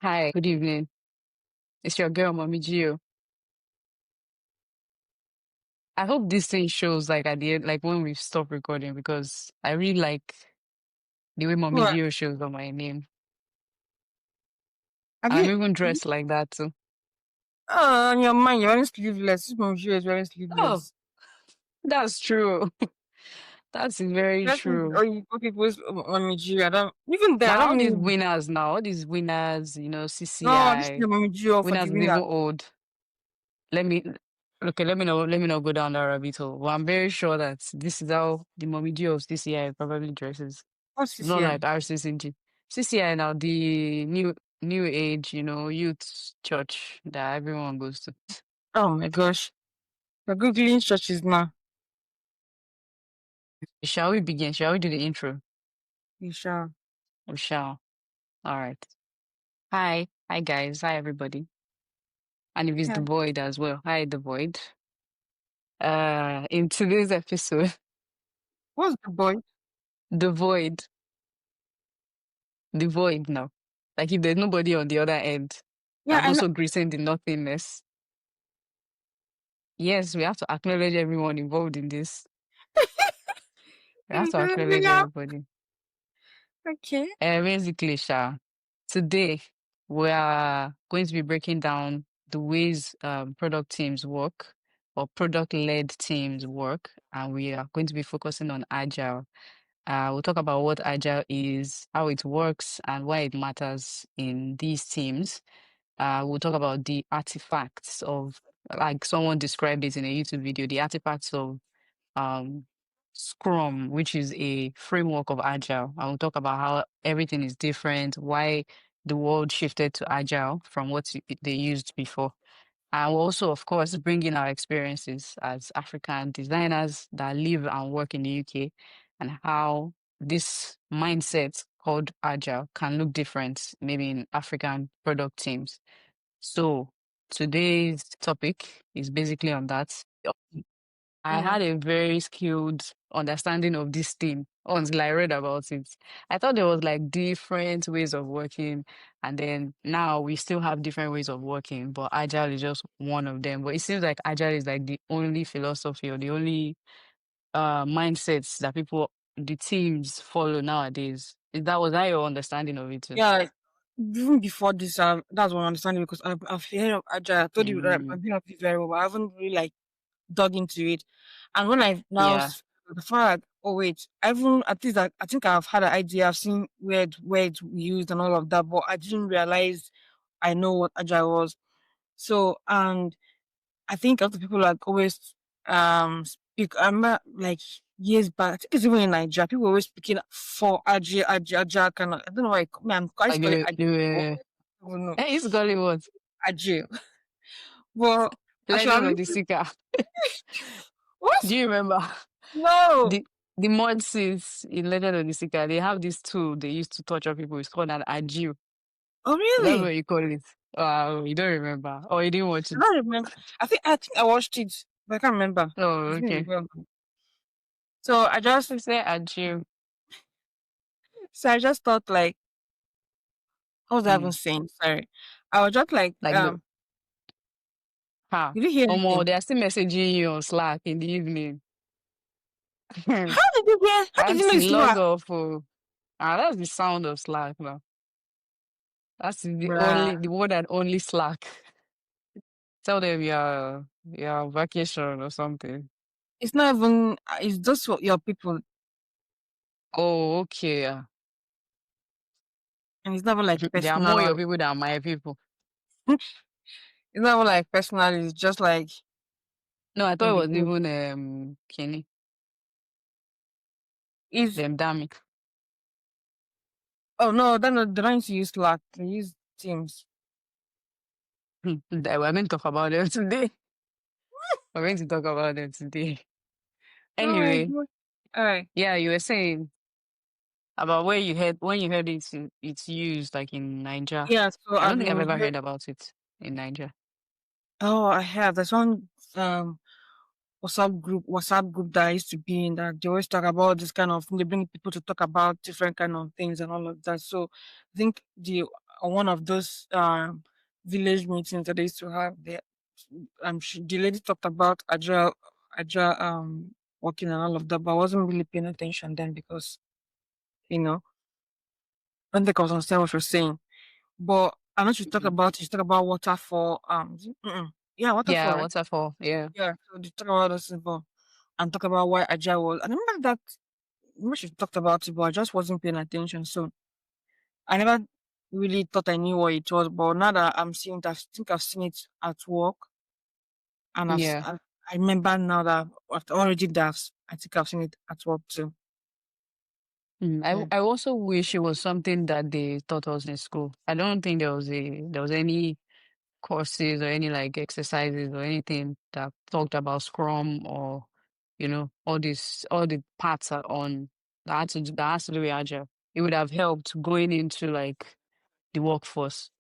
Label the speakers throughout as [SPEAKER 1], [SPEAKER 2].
[SPEAKER 1] Hi, good evening. It's your girl, Mommy Gio. I hope this thing shows like at the end, like when we stop recording, because I really like the way Mommy
[SPEAKER 2] What?
[SPEAKER 1] Gio shows on my name.
[SPEAKER 2] Have
[SPEAKER 1] I'm
[SPEAKER 2] you?
[SPEAKER 1] even dressed like that too.
[SPEAKER 2] Oh, on your mind, you're wearing sleeveless. This mom is wearing
[SPEAKER 1] Oh,
[SPEAKER 2] sleeveless.
[SPEAKER 1] that's true. That's very
[SPEAKER 2] That's
[SPEAKER 1] true.
[SPEAKER 2] or you put people's on Nigeria. I don't even there. I
[SPEAKER 1] Now all
[SPEAKER 2] don't
[SPEAKER 1] these
[SPEAKER 2] need.
[SPEAKER 1] winners now, all these winners,
[SPEAKER 2] No, this is
[SPEAKER 1] CCI,
[SPEAKER 2] the mommy Gio for the
[SPEAKER 1] winners is even
[SPEAKER 2] winner.
[SPEAKER 1] old. Let me okay, let me not go down that rabbit hole. But I'm very sure that this is how the Mommy Gio of CCI probably dresses.
[SPEAKER 2] What's
[SPEAKER 1] It's
[SPEAKER 2] this
[SPEAKER 1] not
[SPEAKER 2] here?
[SPEAKER 1] like RCCG. CCI now, the new age, youth church that everyone goes to.
[SPEAKER 2] Oh my gosh, we're googling churches now.
[SPEAKER 1] Shall we begin? Shall we do the intro?
[SPEAKER 2] You shall.
[SPEAKER 1] We shall. All right. Hi guys. Hi everybody. And if it's the
[SPEAKER 2] Yeah.
[SPEAKER 1] void as well. Hi the void. In today's episode,
[SPEAKER 2] What's the boy?
[SPEAKER 1] the void, the void now. Like if there's nobody on the other end,
[SPEAKER 2] Yeah,
[SPEAKER 1] I'm
[SPEAKER 2] I know.
[SPEAKER 1] also greeting the nothingness. Yes, we have to acknowledge everyone involved in this. We have to acknowledge
[SPEAKER 2] Yeah.
[SPEAKER 1] everybody.
[SPEAKER 2] Okay.
[SPEAKER 1] Basically, Sha, today we are going to be breaking down the ways product teams work or product-led teams work, and we are going to be focusing on Agile. We'll talk about what Agile is, how it works, and why it matters in these teams. We'll talk about the artifacts of, like someone described it in a YouTube video, the artifacts of um, Scrum, which is a framework of Agile. I will talk about how everything is different, why the world shifted to Agile from what they used before. I will also, of course, bring in our experiences as African designers that live and work in the UK and how this mindset called Agile can look different maybe in African product teams. So today's topic is basically on that. I
[SPEAKER 2] Yeah.
[SPEAKER 1] had a very skilled understanding of this thing until I read about it. I thought there was like different ways of working, and then now we still have different ways of working, but Agile is just one of them. But it seems like Agile is like the only philosophy or the only mindsets that the teams follow nowadays. Was that your understanding of it too?
[SPEAKER 2] Yeah. Even before this, that's what I understand because I've heard of Agile. I told you that
[SPEAKER 1] Mm,
[SPEAKER 2] I've been of it very well, but I haven't really like dug into it. And when I now
[SPEAKER 1] yeah.
[SPEAKER 2] before oh wait, I even at least I think I've had an idea. I've seen words used and all of that, but I didn't realize I know what agile was. So and I think a lot of people like always speak. I remember like years back. I think it's even in Nigeria. People always speaking for agile kind of. I don't know why. I used
[SPEAKER 1] Like
[SPEAKER 2] to call it
[SPEAKER 1] they were,
[SPEAKER 2] I don't know
[SPEAKER 1] hey, it's golly what?
[SPEAKER 2] agile. Well,
[SPEAKER 1] Legend
[SPEAKER 2] actually,
[SPEAKER 1] of the Seeker.
[SPEAKER 2] what?
[SPEAKER 1] Do you remember?
[SPEAKER 2] No.
[SPEAKER 1] The mod scenes in Legend of the Seeker, they have this tool they used to torture people. It's called an agile.
[SPEAKER 2] Oh
[SPEAKER 1] That's
[SPEAKER 2] really?
[SPEAKER 1] what you call it. You don't remember. Or you didn't watch
[SPEAKER 2] I
[SPEAKER 1] it.
[SPEAKER 2] don't remember. I think I watched it, but I can't remember.
[SPEAKER 1] Oh,
[SPEAKER 2] It's been a
[SPEAKER 1] okay.
[SPEAKER 2] while. So I just
[SPEAKER 1] So say agile.
[SPEAKER 2] so I just thought like what was I even
[SPEAKER 1] Hmm.
[SPEAKER 2] saying? Sorry. I was just like
[SPEAKER 1] Like the ha.
[SPEAKER 2] did you hear
[SPEAKER 1] Omo,
[SPEAKER 2] anything?
[SPEAKER 1] they are still messaging you on Slack in the evening.
[SPEAKER 2] How did you know
[SPEAKER 1] Auntie,
[SPEAKER 2] it's
[SPEAKER 1] log
[SPEAKER 2] Slack?
[SPEAKER 1] off. Oh. That's the sound of Slack now. That's
[SPEAKER 2] Bruh.
[SPEAKER 1] the one and only Slack. Tell them you're on vacation or something.
[SPEAKER 2] It's not even it's just what your people
[SPEAKER 1] Oh, okay.
[SPEAKER 2] and it's not even like
[SPEAKER 1] There are
[SPEAKER 2] personal
[SPEAKER 1] more your
[SPEAKER 2] or
[SPEAKER 1] people than my people.
[SPEAKER 2] it's not even like personal, it's just like
[SPEAKER 1] No, I thought
[SPEAKER 2] in
[SPEAKER 1] it
[SPEAKER 2] the
[SPEAKER 1] was
[SPEAKER 2] group.
[SPEAKER 1] even Kenny.
[SPEAKER 2] Is
[SPEAKER 1] Them damn it.
[SPEAKER 2] oh no, they don't use Slack, they use Teams.
[SPEAKER 1] We're going to talk about them today. We're going to talk about them today.
[SPEAKER 2] Oh my
[SPEAKER 1] Anyway,
[SPEAKER 2] god. Alright.
[SPEAKER 1] yeah, you were saying about where you heard when you heard it's used like in Niger.
[SPEAKER 2] Yeah, so
[SPEAKER 1] I
[SPEAKER 2] I've
[SPEAKER 1] don't think I've
[SPEAKER 2] been
[SPEAKER 1] ever heard about it in Niger.
[SPEAKER 2] oh I have. There's one WhatsApp group that I used to be in that they always talk about this kind of thing. They bring people to talk about different kind of things and all of that. So I think the on one of those village meetings that they used to have there. The lady talked about agile working and all of that, but I wasn't really paying attention then because you know I don't think I was understanding what she was saying. But I know
[SPEAKER 1] Mhm.
[SPEAKER 2] she talked about waterfall. Yeah, waterfall,
[SPEAKER 1] Yeah,
[SPEAKER 2] right?
[SPEAKER 1] waterfall. Yeah.
[SPEAKER 2] Yeah. So they talk about this before and talk about why agile was. I remember that. I remember she talked about it, but I just wasn't paying attention. So I never really thought I knew what it was. But now that I'm seeing it, I think I've seen it at work, and
[SPEAKER 1] Yeah.
[SPEAKER 2] I remember now that after already that I think I've seen it at work too. Yeah.
[SPEAKER 1] I also wish it was something that they taught us in school. I don't think there was any courses or any like exercises or anything that talked about Scrum or all the parts are on that has to do with Agile. It would have helped going into like the workforce,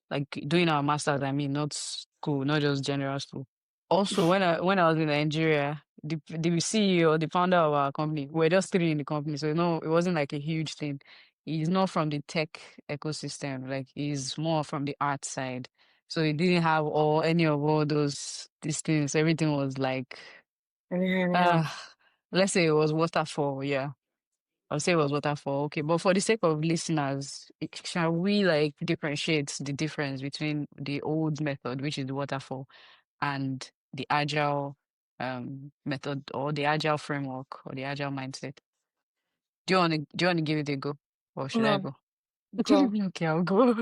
[SPEAKER 1] like doing our masters. I mean, not school, not just general school. Also, when I was in Nigeria, the CEO, the founder of our company, we're just three in the company, so it wasn't like a huge thing. He's not from the tech ecosystem, like he's more from the art side. So he didn't have any of all these things. Everything was like
[SPEAKER 2] Anyhow.
[SPEAKER 1] uh let's say it was waterfall, yeah. I'll say it was waterfall. Okay, but for the sake of listeners, shall we like differentiate the difference between the old method, which is the waterfall, and the agile method or the agile framework or the agile mindset? Do you want to give it a go, or should I
[SPEAKER 2] No,
[SPEAKER 1] go?
[SPEAKER 2] go.
[SPEAKER 1] Okay, I'll go.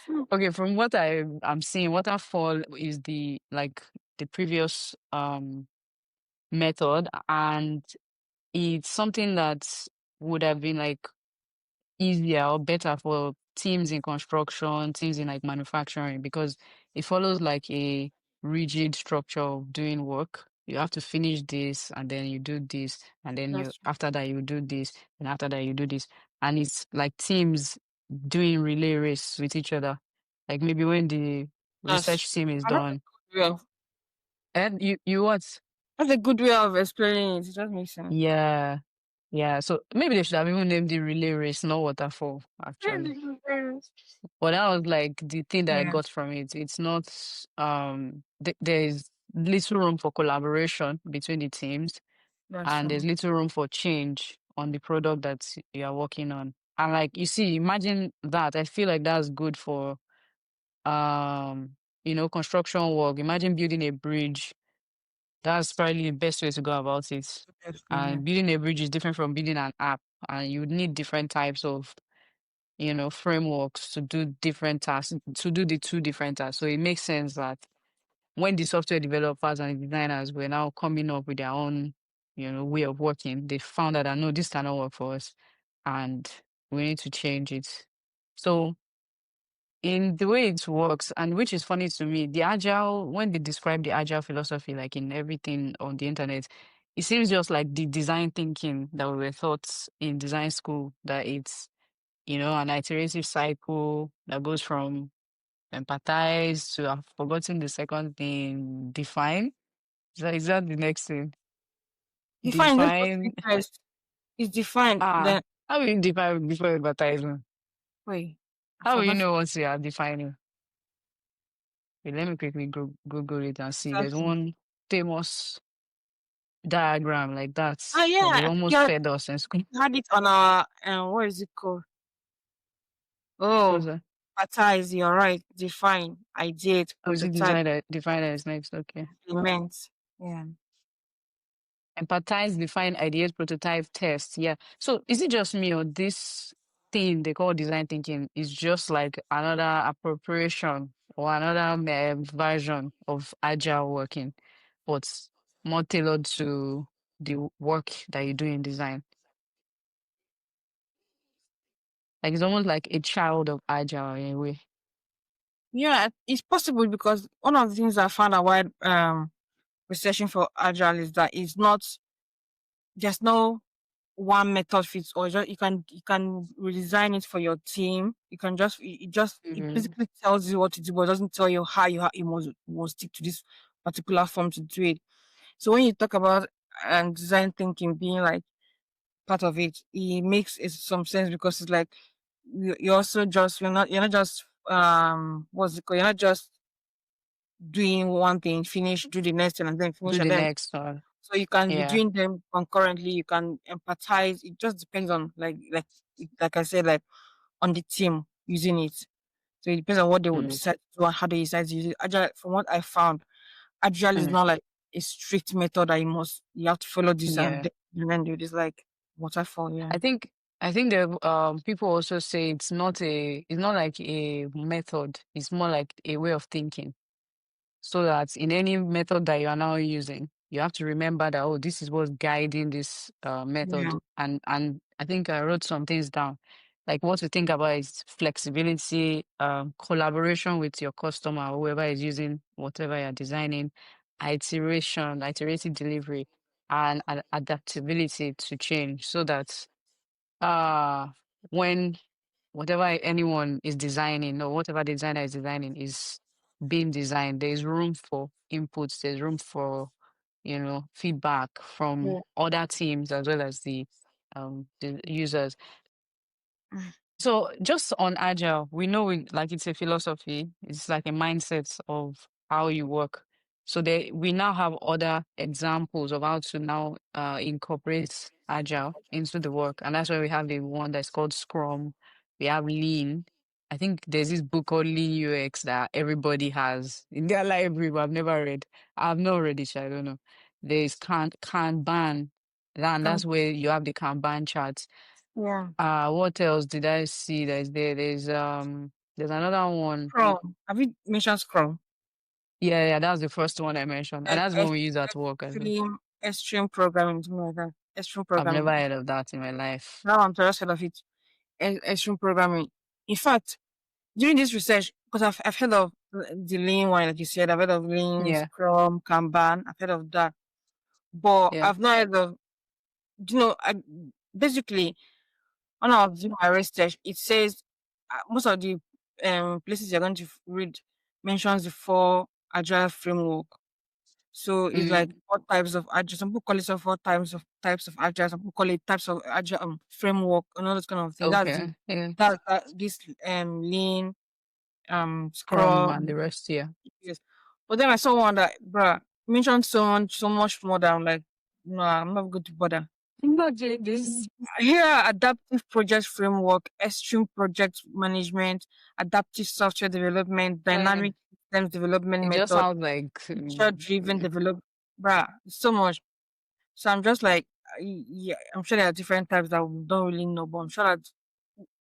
[SPEAKER 2] Hmm.
[SPEAKER 1] Okay, from what I'm seeing, waterfall is the previous method, and it's something that would have been like easier or better for teams in construction, teams in like manufacturing, because it follows like a rigid structure of doing work. You have to finish this and then you do this, and then you
[SPEAKER 2] That's true.
[SPEAKER 1] after that you do this, and after that you do this. And it's like teams doing relay race with each other. Like maybe when the
[SPEAKER 2] That's
[SPEAKER 1] research
[SPEAKER 2] true.
[SPEAKER 1] team is
[SPEAKER 2] And
[SPEAKER 1] done. And you what?
[SPEAKER 2] that's a good way of explaining it. It just makes sense.
[SPEAKER 1] Yeah. Yeah. So maybe they should have even named the relay race, not waterfall, actually. But that was like the thing that I
[SPEAKER 2] Yeah,
[SPEAKER 1] got from it. It's not there's little room for collaboration between the teams,
[SPEAKER 2] that's
[SPEAKER 1] and
[SPEAKER 2] true.
[SPEAKER 1] there's little room for change on the product that you are working on. And like you see, imagine that. I feel like that's good for construction work. Imagine building a bridge. That's probably the best way to go about it.
[SPEAKER 2] Definitely,
[SPEAKER 1] And building a bridge is different from building an app, and you would need different types of frameworks to do different tasks, to do the two different tasks. So it makes sense that when the software developers and designers were now coming up with their own, way of working, they found out that no, this cannot work for us, and we need to change it. So in the way it works, and which is funny to me, the agile, when they describe the agile philosophy, like in everything on the internet, it seems just like the design thinking that we were taught in design school, that it's an iterative cycle that goes from empathize to I've forgotten the second thing, define. Is that the next thing?
[SPEAKER 2] define. Let's go to
[SPEAKER 1] Define.
[SPEAKER 2] it first. It's defined.
[SPEAKER 1] Ah,
[SPEAKER 2] Then
[SPEAKER 1] how will you define before advertisement?
[SPEAKER 2] wait, I
[SPEAKER 1] How will you
[SPEAKER 2] forgot
[SPEAKER 1] know what you are defining? Wait, let me quickly Google it and see. There's
[SPEAKER 2] exactly.
[SPEAKER 1] one famous diagram like
[SPEAKER 2] Ah,
[SPEAKER 1] that they
[SPEAKER 2] yeah,
[SPEAKER 1] almost
[SPEAKER 2] yeah.
[SPEAKER 1] fed us in school.
[SPEAKER 2] We had it on our what is it called?
[SPEAKER 1] What's
[SPEAKER 2] Oh,
[SPEAKER 1] that?
[SPEAKER 2] baptize. You're right. Define, ideate,
[SPEAKER 1] Oh, is it
[SPEAKER 2] prototype,
[SPEAKER 1] design that define that is next? Okay.
[SPEAKER 2] implement. Yeah.
[SPEAKER 1] Empathize, define, ideate, prototype, test. Yeah. So is it just me, or this thing they call design thinking is just like another appropriation or another version of agile working, but more tailored to the work that you do in design? Like it's almost like a child of agile in a way.
[SPEAKER 2] Yeah, it's possible because one of the things I found out while researching for agile is that it's not there's no one method fits all. Just you can redesign it for your team. You can it
[SPEAKER 1] Hmm.
[SPEAKER 2] basically tells you what to do, but it doesn't tell you how you must stick to this particular form to do it. So when you talk about design thinking being like part of it, it makes some sense because it's like you also just you're not just what's it called? You're not just doing one thing, finish, do the next thing, and then finish,
[SPEAKER 1] Do
[SPEAKER 2] and
[SPEAKER 1] the
[SPEAKER 2] then
[SPEAKER 1] next one.
[SPEAKER 2] so you can be
[SPEAKER 1] Yeah.
[SPEAKER 2] doing them concurrently. You can empathize. It just depends on like I said, like on the team using it. So it depends on what they would
[SPEAKER 1] Mm,
[SPEAKER 2] decide to do and how they decide to use it. Agile, from what I found, Agile is
[SPEAKER 1] mm,
[SPEAKER 2] not like a strict method that you have to follow this
[SPEAKER 1] yeah.
[SPEAKER 2] and then do it. It's like waterfall, yeah.
[SPEAKER 1] I think I think that people also say it's not like a method. It's more like a way of thinking. So that in any method that you are now using, you have to remember that, oh, this is what's guiding this method.
[SPEAKER 2] Yeah.
[SPEAKER 1] And I think I wrote some things down. Like what to think about is flexibility, collaboration with your customer, whoever is using whatever you're designing, iterative delivery, and adaptability to change, so that uh when whatever anyone is designing or whatever designer is designing is being designed, there's room for inputs, there's room for, feedback from
[SPEAKER 2] Yeah.
[SPEAKER 1] other teams as well as the users. So just on Agile, we know like it's a philosophy, it's like a mindset of how you work. So we now have other examples of how to now incorporate Agile into the work. And that's why we have the one that's called Scrum. We have Lean. I think there's this book called Lean UX that everybody has in their library, but I've never read. I've not read it, I don't know. There's Kanban. And
[SPEAKER 2] Come,
[SPEAKER 1] that's where you have the Kanban charts.
[SPEAKER 2] yeah.
[SPEAKER 1] What else did I see that is there? There's another one.
[SPEAKER 2] Scrum. Have you mentioned Scrum?
[SPEAKER 1] Yeah, yeah, that's the first one I mentioned. And
[SPEAKER 2] Like
[SPEAKER 1] that's the one we use at work as well.
[SPEAKER 2] extreme programming, something like that. Extreme
[SPEAKER 1] I've
[SPEAKER 2] programming.
[SPEAKER 1] never heard of that in my life.
[SPEAKER 2] Now I'm just heard of it. Extreme programming. In fact, during this research, because I've heard of the Lean one, like you said, I've heard of Lean,
[SPEAKER 1] Yeah,
[SPEAKER 2] Scrum, Kanban, I've heard of that. But
[SPEAKER 1] yeah.
[SPEAKER 2] I've not heard of, basically, when I was doing my research, it says most of the places you're going to read mentions the four agile framework. So it's like
[SPEAKER 1] Mm,
[SPEAKER 2] four types of agile. Some people call it some four types of agile. Some people call it types of agile framework and all those kind of things.
[SPEAKER 1] okay. Yeah.
[SPEAKER 2] This lean
[SPEAKER 1] Scrum and
[SPEAKER 2] scrum.
[SPEAKER 1] the rest, yeah.
[SPEAKER 2] Yes. But then I saw one that bruh mentioned so much more that I'm like, no, I'm not going to bother.
[SPEAKER 1] I'm not doing this.
[SPEAKER 2] Here, adaptive project framework, extreme project management, adaptive software development,
[SPEAKER 1] Uh,
[SPEAKER 2] dynamic systems development
[SPEAKER 1] it just
[SPEAKER 2] method,
[SPEAKER 1] sounds like
[SPEAKER 2] feature-driven develop. Bruh, so much. So I'm just like, yeah, I'm sure there are different types that we don't really know, but I'm sure that,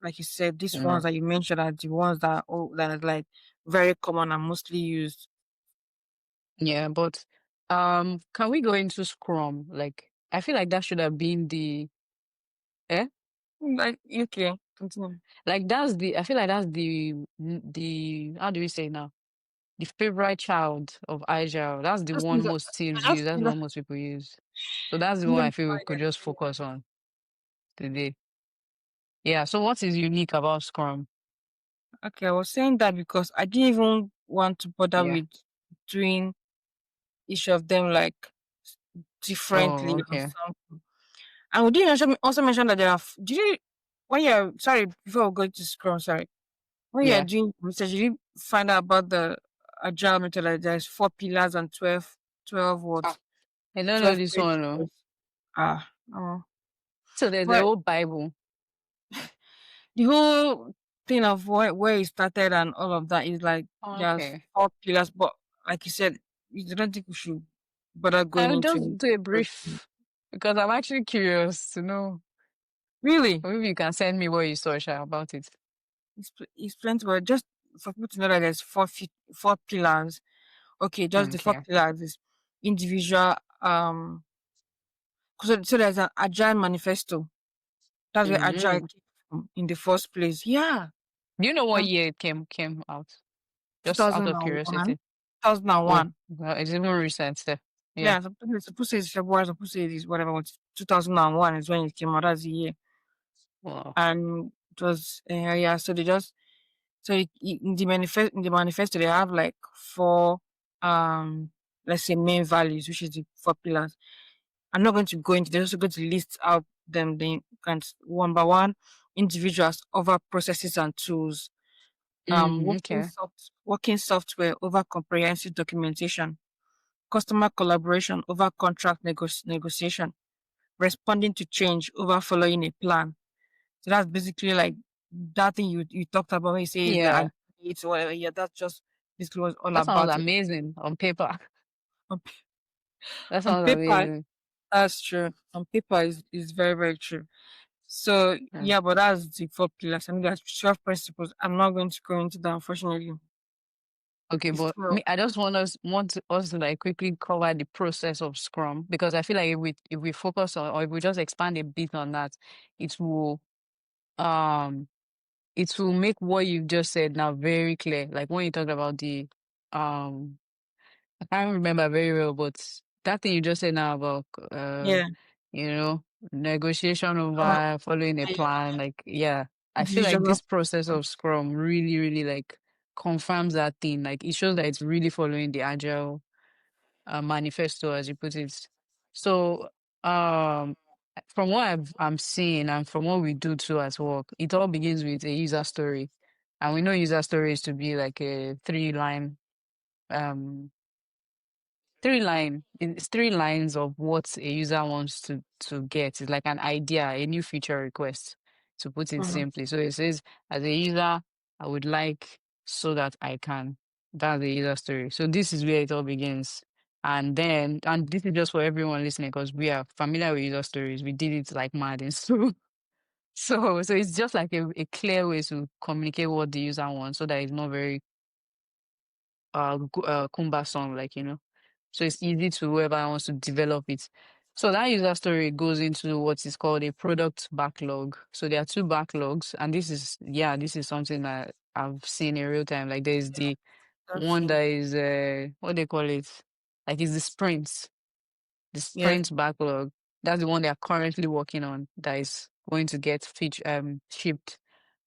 [SPEAKER 2] like you said, these
[SPEAKER 1] yeah.
[SPEAKER 2] ones that you mentioned are the ones that are like very common and mostly used.
[SPEAKER 1] Yeah, but can we go into Scrum? Like I feel like that should have been the eh?
[SPEAKER 2] Like, okay, continue.
[SPEAKER 1] Like that's the I feel like that's the how do we say now? The favorite child of Agile. That's the
[SPEAKER 2] Just,
[SPEAKER 1] one most teams use. That's the one most people use. So that's the one I feel we could just focus on today. Yeah. So what is unique about Scrum?
[SPEAKER 2] Okay, I was saying that because I didn't even want to bother
[SPEAKER 1] Yeah.
[SPEAKER 2] with doing each of them like
[SPEAKER 1] Oh,
[SPEAKER 2] differently or
[SPEAKER 1] okay.
[SPEAKER 2] something. And we did also mention that there are, did you, when you're, sorry, before we go to Scrum, sorry, when you're
[SPEAKER 1] Yeah.
[SPEAKER 2] doing research, you did find out about the agile method, like there's 4 pillars and 12
[SPEAKER 1] Ah,
[SPEAKER 2] what?
[SPEAKER 1] I don't know
[SPEAKER 2] 12
[SPEAKER 1] this one. No.
[SPEAKER 2] principles. Ah, oh.
[SPEAKER 1] So there's a
[SPEAKER 2] But
[SPEAKER 1] whole Bible.
[SPEAKER 2] the whole thing of where it started and all of that is like just
[SPEAKER 1] Okay.
[SPEAKER 2] 4 pillars. But like you said, you don't think we should bother going
[SPEAKER 1] I'll
[SPEAKER 2] into
[SPEAKER 1] just
[SPEAKER 2] it.
[SPEAKER 1] do a
[SPEAKER 2] Because
[SPEAKER 1] brief because I'm actually curious to know.
[SPEAKER 2] really,
[SPEAKER 1] Or maybe you can send me what you saw Sha, about it.
[SPEAKER 2] it's plenty. But just for people to know that there's 4 pillars. Okay, just the four
[SPEAKER 1] Okay.
[SPEAKER 2] pillars is individual. So there's an agile manifesto. That's where agile
[SPEAKER 1] Mm.
[SPEAKER 2] came from in the first place. Yeah,
[SPEAKER 1] Do you know what
[SPEAKER 2] um,
[SPEAKER 1] year it came out? Just out of
[SPEAKER 2] 2001.
[SPEAKER 1] curiosity. Oh,
[SPEAKER 2] 2001.
[SPEAKER 1] well, it's even recent there. Yeah.
[SPEAKER 2] Yeah, supposed to say it's February, supposed to say it is whatever. But 2001 is when it came out. That's the year,
[SPEAKER 1] Wow.
[SPEAKER 2] and it was yeah. So they just in the manifesto they have like four let's say main values, which is the 4 pillars. I'm not going to go into. They're also going to list out them then one by one. individuals over processes and tools,
[SPEAKER 1] Okay.
[SPEAKER 2] working software over comprehensive documentation, customer collaboration over contract negotiation, responding to change over following a plan. So that's basically like that thing you talked about when you say is the
[SPEAKER 1] Yeah.
[SPEAKER 2] it's whatever. Yeah, that's just basically what it's all
[SPEAKER 1] That sounds
[SPEAKER 2] about.
[SPEAKER 1] amazing on paper.
[SPEAKER 2] On,
[SPEAKER 1] That
[SPEAKER 2] on
[SPEAKER 1] sounds
[SPEAKER 2] paper,
[SPEAKER 1] amazing.
[SPEAKER 2] that's true. On paper is very, very true. So
[SPEAKER 1] Yeah.
[SPEAKER 2] yeah, but that's the 4 pillars. I mean, that's 12 principles. I'm not going to go into that, unfortunately.
[SPEAKER 1] Okay,
[SPEAKER 2] It's
[SPEAKER 1] but
[SPEAKER 2] 12.
[SPEAKER 1] me, I just want us to like quickly cover the process of Scrum because I feel like if we focus on or if we just expand a bit on that, it will um it will make what you just said now very clear. Like when you talked about the um I can't remember very well, but that thing you just said now about
[SPEAKER 2] Yeah.
[SPEAKER 1] you know, negotiation
[SPEAKER 2] Uh,
[SPEAKER 1] over following a
[SPEAKER 2] yeah.
[SPEAKER 1] plan, like yeah. I feel like
[SPEAKER 2] Individual.
[SPEAKER 1] this process of Scrum really, really like confirms that thing. Like it shows that it's really following the Agile manifesto, as you put it. So um from what I'm seeing and from what we do too at work, it all begins with a user story. And we know user stories to be like a um it's 3 lines of what a user wants to get. It's like an idea, a new feature request, to put it
[SPEAKER 2] Mhm.
[SPEAKER 1] simply. So it says, as a user, I would like so that I can. That's the user story. So this is where it all begins. And this is just for everyone listening because we are familiar with user stories. We did it like mad in school. So it's just like a clear way to communicate what the user wants so that it's not very cumbersome, like, so it's easy to whoever wants to develop it. So that user story goes into what is called a product backlog. So there are two backlogs, and this is something that I've seen in real time. Like there's
[SPEAKER 2] Yeah,
[SPEAKER 1] the
[SPEAKER 2] that's
[SPEAKER 1] one
[SPEAKER 2] true.
[SPEAKER 1] that is what they call it, like it's the sprints, the
[SPEAKER 2] Yeah.
[SPEAKER 1] sprint backlog. That's the one they are currently working on that is going to get shipped.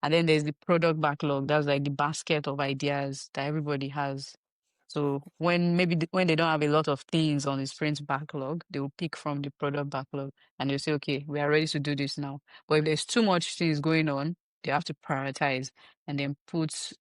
[SPEAKER 1] And then there's the product backlog. That's like the basket of ideas that everybody has. So when they don't have a lot of things on the sprint backlog, they will pick from the product backlog and they'll say, okay, we are ready to do this now. But if there's too much things going on, they have to prioritize and then put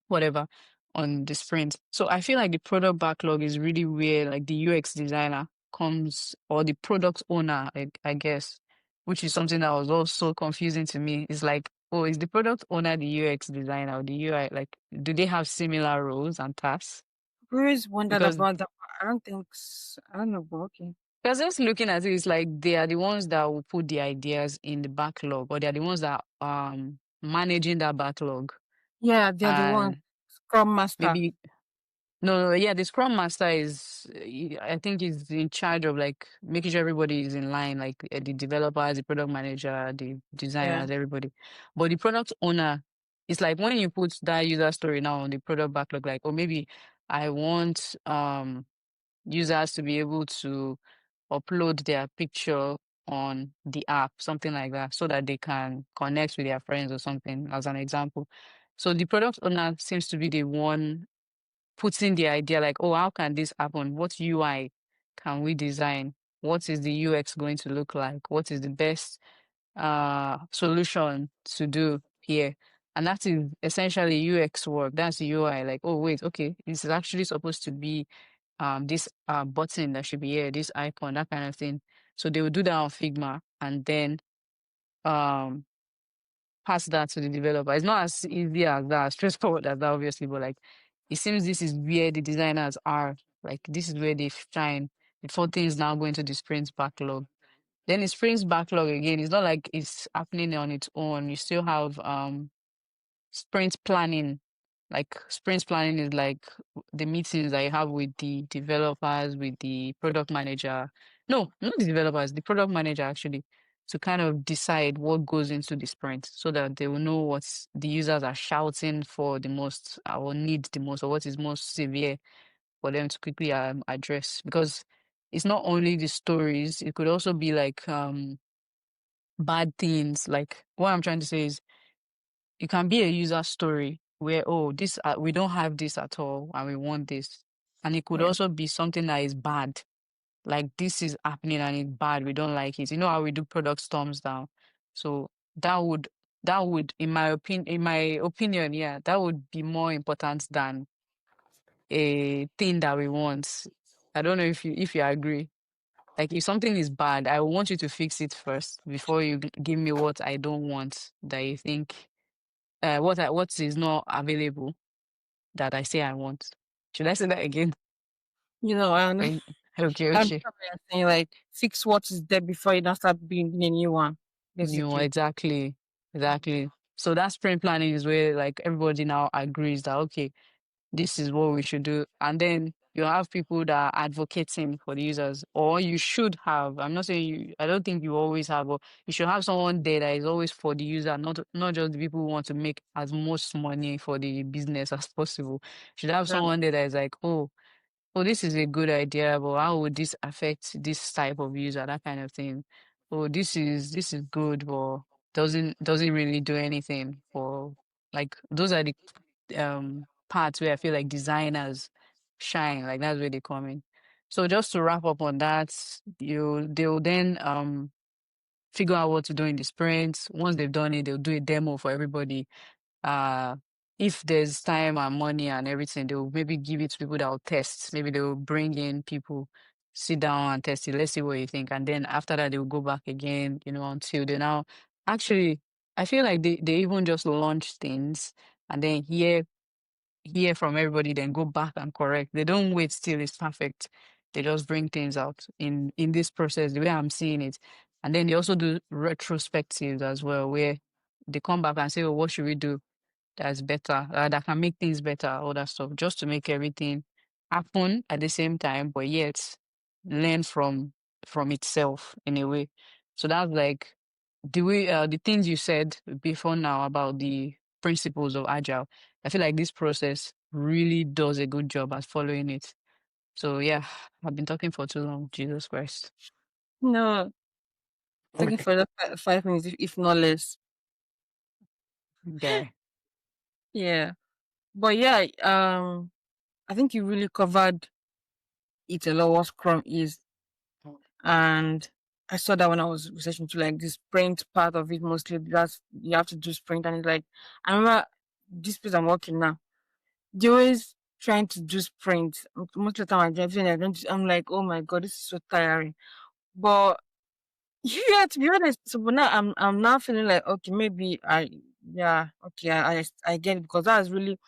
[SPEAKER 1] whatever on the sprint. So I feel like the product backlog is really where like the UX designer comes, or the product owner, I guess, which is something that was also confusing to me. It's like, oh, is the product owner the UX designer or the UI? Like, do they have similar roles and tasks?
[SPEAKER 2] I've always wondered
[SPEAKER 1] Because
[SPEAKER 2] about that. I don't think, I don't know, but okay.
[SPEAKER 1] because just looking at it, it's like they are the ones that will put the ideas in the backlog, or they are the ones that managing that backlog.
[SPEAKER 2] Yeah, they're the one.
[SPEAKER 1] And
[SPEAKER 2] Scrum Master.
[SPEAKER 1] maybe no, yeah, the Scrum Master I think, is in charge of like making sure everybody is in line, like the developers, the product manager, the
[SPEAKER 2] Yeah.
[SPEAKER 1] designers, everybody. But the product owner, it's like when you put that user story now on the product backlog, like, or maybe I want users to be able to upload their picture on the app, something like that, so that they can connect with their friends or something, as an example. So the product owner seems to be the one putting the idea like, oh, how can this happen? What UI can we design? What is the UX going to look like? What is the best solution to do here? And that is essentially UX work. That's the UI. Like, oh wait, okay, this is actually supposed to be this button that should be here, this icon, that kind of thing. So they will do that on Figma and then um pass that to the developer. It's not as easy as that, straightforward as that, obviously, but like it seems this is where the designers are. Like this is where they shine before things now go into the sprint backlog. Then the sprint backlog again, it's not like it's happening on its own. You still have sprint planning. Like sprint planning is like the meetings that you have with the developers, with the product manager. No, not the developers, the product manager actually, to kind of decide what goes into the sprint so that they will know what the users are shouting for the most or need the most, or what is most severe for them to quickly address. Because it's not only the stories, it could also be like bad things. Like what I'm trying to say is it can be a user story where, oh, this we don't have this at all and we want this. And it could
[SPEAKER 2] Yeah.
[SPEAKER 1] also be something that is bad. Like this is happening and it's bad. We don't like it. You know how we do product storms now. So that would in my opinion, yeah, that would be more important than a thing that we want. I don't know if you agree. Like if something is bad, I want you to fix it first before you give me what I don't want that you think what is not available that I say I want. Should I say that again?
[SPEAKER 2] You know, and
[SPEAKER 1] Right. Okay,
[SPEAKER 2] I'm
[SPEAKER 1] okay.
[SPEAKER 2] saying like fix what is there before you don't start building a new one,
[SPEAKER 1] No,
[SPEAKER 2] basically.
[SPEAKER 1] exactly. Exactly. So that sprint planning is where like everybody now agrees that okay, this is what we should do. And then you have people that are advocating for the users, or you should have. I'm not saying I don't think you always have, but you should have someone there that is always for the user, not just the people who want to make as much money for the business as possible. You should have
[SPEAKER 2] Exactly.
[SPEAKER 1] someone there that is like, oh, this is a good idea, but how would this affect this type of user, that kind of thing. Oh, this is good, but doesn't really do anything for like those are the parts where I feel like designers shine, like that's where they come in. So just to wrap up on that, they'll then figure out what to do in the sprints. Once they've done it, they'll do a demo for everybody. uh if there's time and money and everything, they'll maybe give it to people that will test. Maybe they'll bring in people, sit down and test it. Let's see what you think. And then after that, they'll go back again, until they now actually I feel like they even just launch things and then hear from everybody, then go back and correct. They don't wait till it's perfect. They just bring things out in this process, the way I'm seeing it. And then they also do retrospectives as well, where they come back and say, "Oh, what should we do that's better, that can make things better, all that stuff, just to make everything happen at the same time, but yet learn from itself in a way." So that's like the things you said before now about the principles of agile. I feel like this process really does a good job at following it. So yeah, I've been talking for too long. Jesus Christ.
[SPEAKER 2] No, taking for the 5 minutes, if not less.
[SPEAKER 1] Guy.
[SPEAKER 2] Yeah. But yeah, I think you really covered it a lot what Scrum is. And I saw that when I was researching to like the sprint part of it mostly. That's you have to do sprint, and it's like I remember this place I'm working now. They always trying to do sprints. Most of the time I drive in, I'm like, oh my god, this is so tiring. But yeah, to be honest, so but now I'm now feeling like okay, maybe yeah, okay, I get it because that's really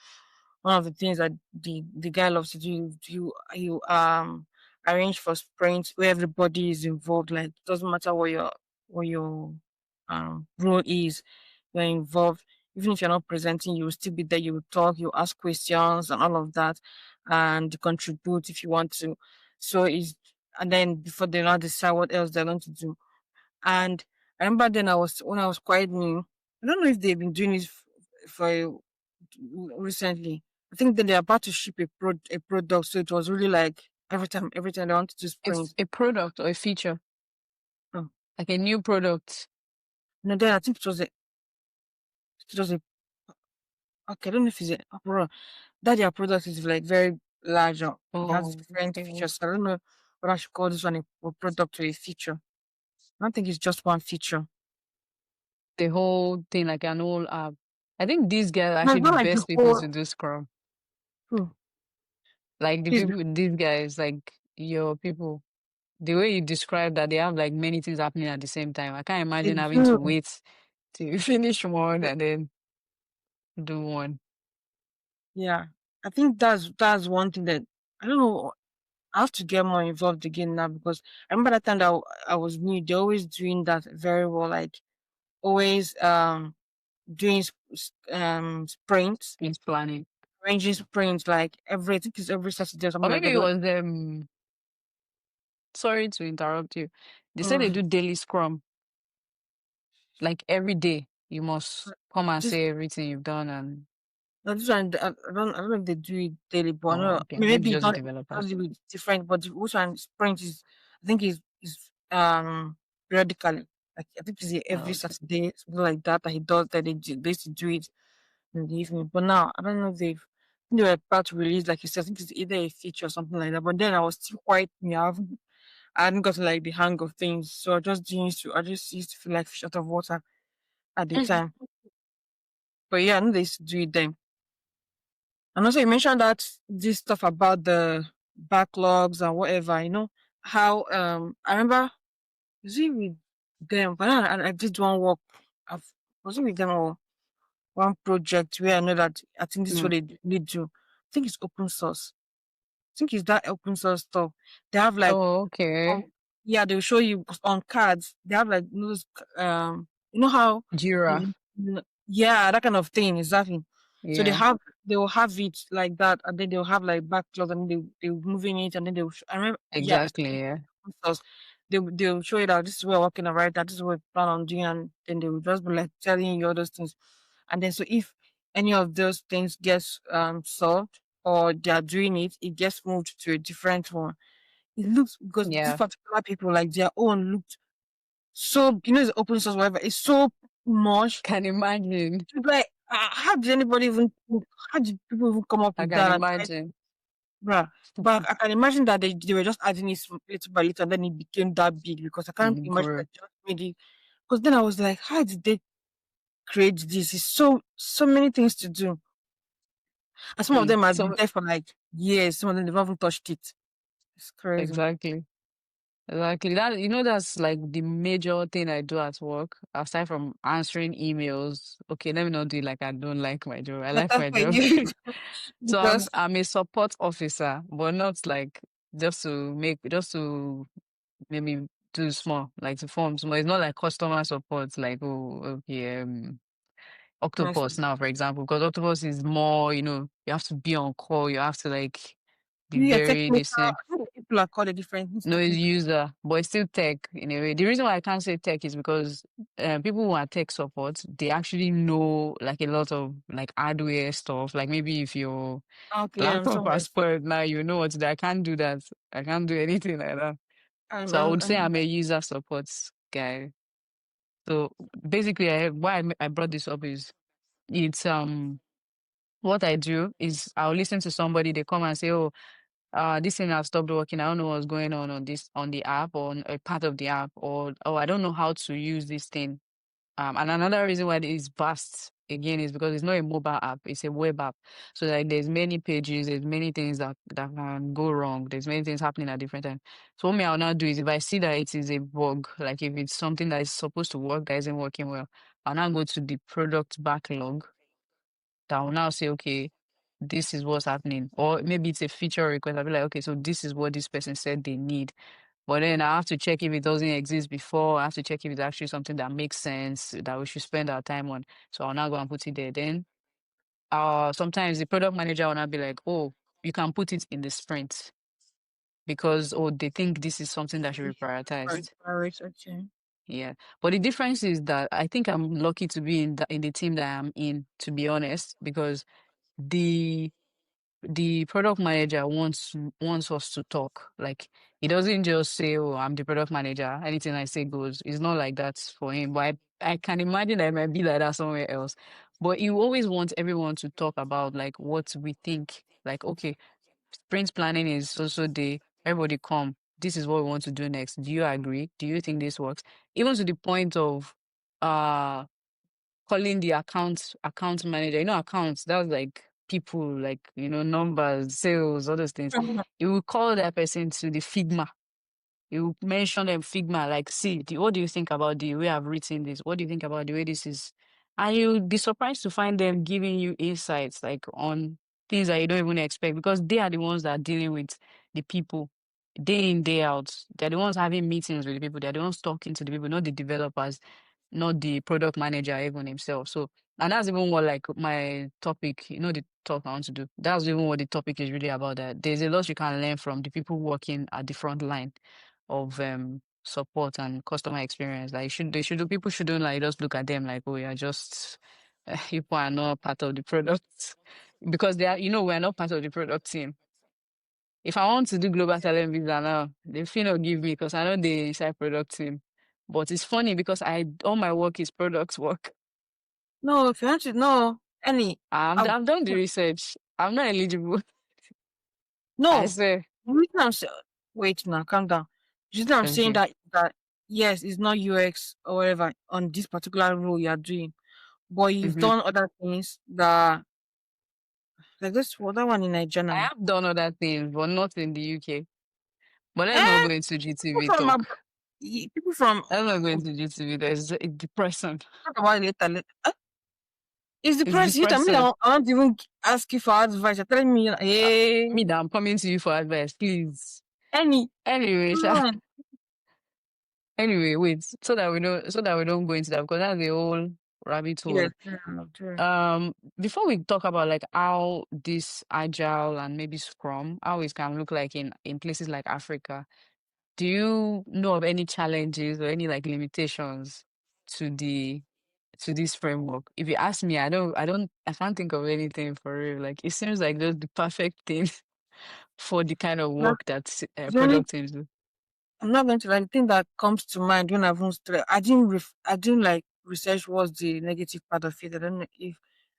[SPEAKER 2] one of the things that the guy loves to do. You arrange for sprints where everybody is involved. Like doesn't matter what your role is, you're involved. Even if you're not presenting, you will still be there. You will talk, you ask questions and all of that, and contribute if you want to. So is and then before they now decide what else they're going to do. And I remember then when I was quite new. I don't know if they've been doing it for recently. I think that they're about to ship a product, so it was really like every time they wanted to
[SPEAKER 1] It's
[SPEAKER 2] sprint.
[SPEAKER 1] a product or a feature,
[SPEAKER 2] Oh,
[SPEAKER 1] like a new product.
[SPEAKER 2] no, then I think it was a okay. I don't know if it's a product. That their product is like very large. It has
[SPEAKER 1] Oh,
[SPEAKER 2] different
[SPEAKER 1] okay.
[SPEAKER 2] features. So I don't know what I should call this one a product or a feature. I don't think it's just one feature.
[SPEAKER 1] The whole thing, like an whole app. I think these guys are
[SPEAKER 2] No,
[SPEAKER 1] actually
[SPEAKER 2] it's
[SPEAKER 1] the
[SPEAKER 2] not like the
[SPEAKER 1] best people
[SPEAKER 2] whole.
[SPEAKER 1] to do Scrum.
[SPEAKER 2] Hmm,
[SPEAKER 1] Like the
[SPEAKER 2] please,
[SPEAKER 1] people, these guys, like your people, the way you describe that they have like many things happening at the same time. I can't
[SPEAKER 2] they
[SPEAKER 1] imagine having to
[SPEAKER 2] do.
[SPEAKER 1] wait to finish one and then do one.
[SPEAKER 2] Yeah, I think that's one thing that I don't know. I have to get more involved again now because I remember that time that I was new. They're always doing that very well, like always doing sprints,
[SPEAKER 1] It's planning.
[SPEAKER 2] arranging sprints like every I think it's every Saturday or
[SPEAKER 1] Or
[SPEAKER 2] something like
[SPEAKER 1] maybe
[SPEAKER 2] that.
[SPEAKER 1] it was them. Sorry to interrupt you. They say they
[SPEAKER 2] Mm,
[SPEAKER 1] do daily Scrum, like every day. You must come and
[SPEAKER 2] this
[SPEAKER 1] say everything you've done and
[SPEAKER 2] this one I don't know if they do it daily, but I
[SPEAKER 1] oh,
[SPEAKER 2] know
[SPEAKER 1] okay, maybe
[SPEAKER 2] maybe it's
[SPEAKER 1] just
[SPEAKER 2] not
[SPEAKER 1] developers.
[SPEAKER 2] totally different. But the which one sprint is I think is periodically. Like I think it's
[SPEAKER 1] Oh,
[SPEAKER 2] every
[SPEAKER 1] okay.
[SPEAKER 2] Saturday, something like that that he does that they used to do it in the evening. But now I don't know if they were about to release, like you said, I think it's either a feature or something like that. But then I was still quite new. I hadn't got to like the hang of things. So I just used to feel like fish out of water. at the time. But yeah, I know they used to do it then. And also, you mentioned that this stuff about the backlogs and whatever. How I remember was it with them, but I did one work. Was it with them or one project where I know that I think this is what
[SPEAKER 1] Mm.
[SPEAKER 2] they do. I think it's open source. I think it's that open source stuff. They have like,
[SPEAKER 1] Oh, okay.
[SPEAKER 2] oh, yeah, they'll show you on cards. They have like those, you know how,
[SPEAKER 1] Jira.
[SPEAKER 2] yeah, that kind of thing, exactly. So
[SPEAKER 1] Yeah,
[SPEAKER 2] they will have it like that, and then they'll have like backlogs, and they will move in it, and then I remember, yeah,
[SPEAKER 1] exactly. Yeah.
[SPEAKER 2] themselves, they'll show you that this is what we're working on right, that this is what we plan on doing, and then they will just be like telling you all those things. And then so if any of those things gets solved or they are doing it, it gets moved to a different one. It looks because these
[SPEAKER 1] Yeah.
[SPEAKER 2] particular people like their own looked so it's open source, whatever. It's so much.
[SPEAKER 1] Can imagine.
[SPEAKER 2] It's like how did anybody even how did people even come up
[SPEAKER 1] I
[SPEAKER 2] with
[SPEAKER 1] can
[SPEAKER 2] that?
[SPEAKER 1] imagine.
[SPEAKER 2] Bruh. But I can imagine that they were just adding it little by little and then it became that big because I can't imagine
[SPEAKER 1] Bro.
[SPEAKER 2] that they just made it. Because then I was like, how did they create this? It's so many things to do. And some of them have been
[SPEAKER 1] So
[SPEAKER 2] there for like years. Some of them never even touched it. It's crazy.
[SPEAKER 1] exactly. Exactly. That's like the major thing I do at work, aside from answering emails. Okay, let me not do it like I don't like my job. I like
[SPEAKER 2] Better
[SPEAKER 1] my
[SPEAKER 2] for
[SPEAKER 1] job.
[SPEAKER 2] you
[SPEAKER 1] So I'm
[SPEAKER 2] because
[SPEAKER 1] I'm a support officer, but not like just to maybe do small, like to form small. It's not like customer support, like oh okay, Octopus
[SPEAKER 2] honestly,
[SPEAKER 1] now, for example, because Octopus is more, you have to be on call, you have to like be
[SPEAKER 2] we are
[SPEAKER 1] very
[SPEAKER 2] technical.
[SPEAKER 1] decent.
[SPEAKER 2] I know people are called a different things
[SPEAKER 1] No, it's
[SPEAKER 2] technical.
[SPEAKER 1] user, but it's still tech in a way. The reason why I can't say tech is because people who are tech support, they actually know like a lot of like hardware stuff. Like maybe if your
[SPEAKER 2] Okay, yeah,
[SPEAKER 1] laptop
[SPEAKER 2] somewhere.
[SPEAKER 1] has spoiled now, you know what to do. I can't do that. I can't do anything like that. So I would say
[SPEAKER 2] I'm
[SPEAKER 1] I'm a user support guy. So basically, I brought this up is it's what I do is I'll listen to somebody. They come and say, "Oh, this thing has stopped working. I don't know what's going on this on the app or on a part of the app, or oh, I don't know how to use this thing." And another reason why it is vast again is because it's not a mobile app; it's a web app. So like, there's many pages, there's many things that can go wrong. There's many things happening at different times. So what me I'll now do is if I see that it is a bug, like if it's something that is supposed to work that isn't working well, I'll now go to the product backlog that will now say, okay, this is what's happening. Or maybe it's a feature request. I'll be like, okay, so this is what this person said they need. But then I have to check if it doesn't exist before. I have to check if it's actually something that makes sense that we should spend our time on. So I'll now go and put it there. Then sometimes the product manager will not be like, oh, you can put it in the sprint because oh they think this is something that should be prioritized.
[SPEAKER 2] Okay.
[SPEAKER 1] Yeah. But the difference is that I think I'm lucky to be in the team that I'm in, to be honest, because the the product manager wants us to talk. Like he doesn't just say, "Oh, I'm the product manager. Anything I say goes." It's not like that for him. But I can imagine that it might be like that somewhere else. But you always want everyone to talk about like what we think. Like, okay, sprint planning is also the everybody come. This is what we want to do next. Do you agree? Do you think this works? Even to the point of uh calling the account manager. Accounts, that was like people, like, numbers, sales, all those things. You will call that person to the Figma. You mention them Figma, like, see, what do you think about the way I've written this? What do you think about the way this is? And you'll be surprised to find them giving you insights, like on things that you don't even expect, because they are the ones that are dealing with the people day in, day out. They're the ones having meetings with the people. They're the ones talking to the people, not the developers, not the product manager even himself. So, and that's even what like my topic, the talk I want to do. That's even what the topic is really about. That there's a lot you can learn from the people working at the front line of support and customer experience. Like people shouldn't like just look at them like, oh, you're just people are not part of the product because they are, we're not part of the product team. If I want to do global talent visa now, they feel not give me because I know they inside product team. But it's funny because all my work is product work.
[SPEAKER 2] No, if you want to know any, I've,
[SPEAKER 1] I've done the research. I'm not eligible. I
[SPEAKER 2] no.
[SPEAKER 1] say,
[SPEAKER 2] The reason I'm wait now, calm down. The reason I'm saying
[SPEAKER 1] okay.
[SPEAKER 2] that is that yes, it's not UX or whatever on this particular role you are doing, but you've
[SPEAKER 1] Mm-hmm.
[SPEAKER 2] done other things that like this other one in Nigeria
[SPEAKER 1] I
[SPEAKER 2] now.
[SPEAKER 1] have done other things, but not in the UK. But let's not
[SPEAKER 2] Eh,
[SPEAKER 1] go into
[SPEAKER 2] people
[SPEAKER 1] GTV
[SPEAKER 2] from
[SPEAKER 1] talk.
[SPEAKER 2] people from
[SPEAKER 1] Let's not go into GTV. It's depressing.
[SPEAKER 2] talk about it later. It's the
[SPEAKER 1] It's
[SPEAKER 2] price. You tell me
[SPEAKER 1] depressing.
[SPEAKER 2] that I won't even ask you for advice. You're telling me, hey,
[SPEAKER 1] Me that I'm coming to you for advice, please.
[SPEAKER 2] any,
[SPEAKER 1] Anyway,
[SPEAKER 2] come
[SPEAKER 1] Sha.
[SPEAKER 2] on.
[SPEAKER 1] Anyway, wait, so that we don't go into that because that's the whole rabbit
[SPEAKER 2] Yes,
[SPEAKER 1] hole.
[SPEAKER 2] true.
[SPEAKER 1] Before we talk about like how this agile and maybe Scrum, how it can look like in places like Africa, do you know of any challenges or any like limitations to the to this framework? If you ask me, I can't think of anything for real. Like it seems like just the perfect thing for the kind of
[SPEAKER 2] But
[SPEAKER 1] work that
[SPEAKER 2] the only
[SPEAKER 1] product teams do.
[SPEAKER 2] I'm not going to like the thing that comes to mind when I didn't like research what's the negative part of it. I don't know if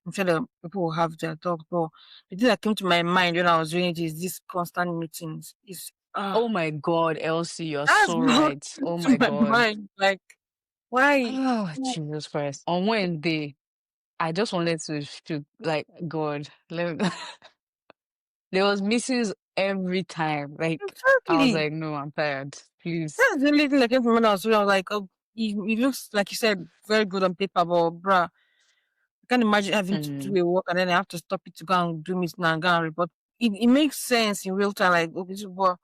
[SPEAKER 2] I'm sure that people will have their thoughts, but the thing that came to my mind when I was doing it is this constant meetings. Is
[SPEAKER 1] Oh my God, Elsie, you're
[SPEAKER 2] that's
[SPEAKER 1] so
[SPEAKER 2] what
[SPEAKER 1] right.
[SPEAKER 2] came
[SPEAKER 1] Oh
[SPEAKER 2] to
[SPEAKER 1] my
[SPEAKER 2] my
[SPEAKER 1] God.
[SPEAKER 2] mind. Like why?
[SPEAKER 1] Oh, Jesus Christ. On Wednesday, I just wanted to shoot, like, God, there was misses every time. Like, I was
[SPEAKER 2] Exactly.
[SPEAKER 1] like, no, I'm tired. Please.
[SPEAKER 2] That's the only thing that came to my mind. I was like, oh, it looks like you said very good on paper, but bruh, I can't imagine having to do
[SPEAKER 1] Mm.
[SPEAKER 2] a work and then I have to stop it to go and do it now and go and report. It makes sense in real time. Like, okay, so, but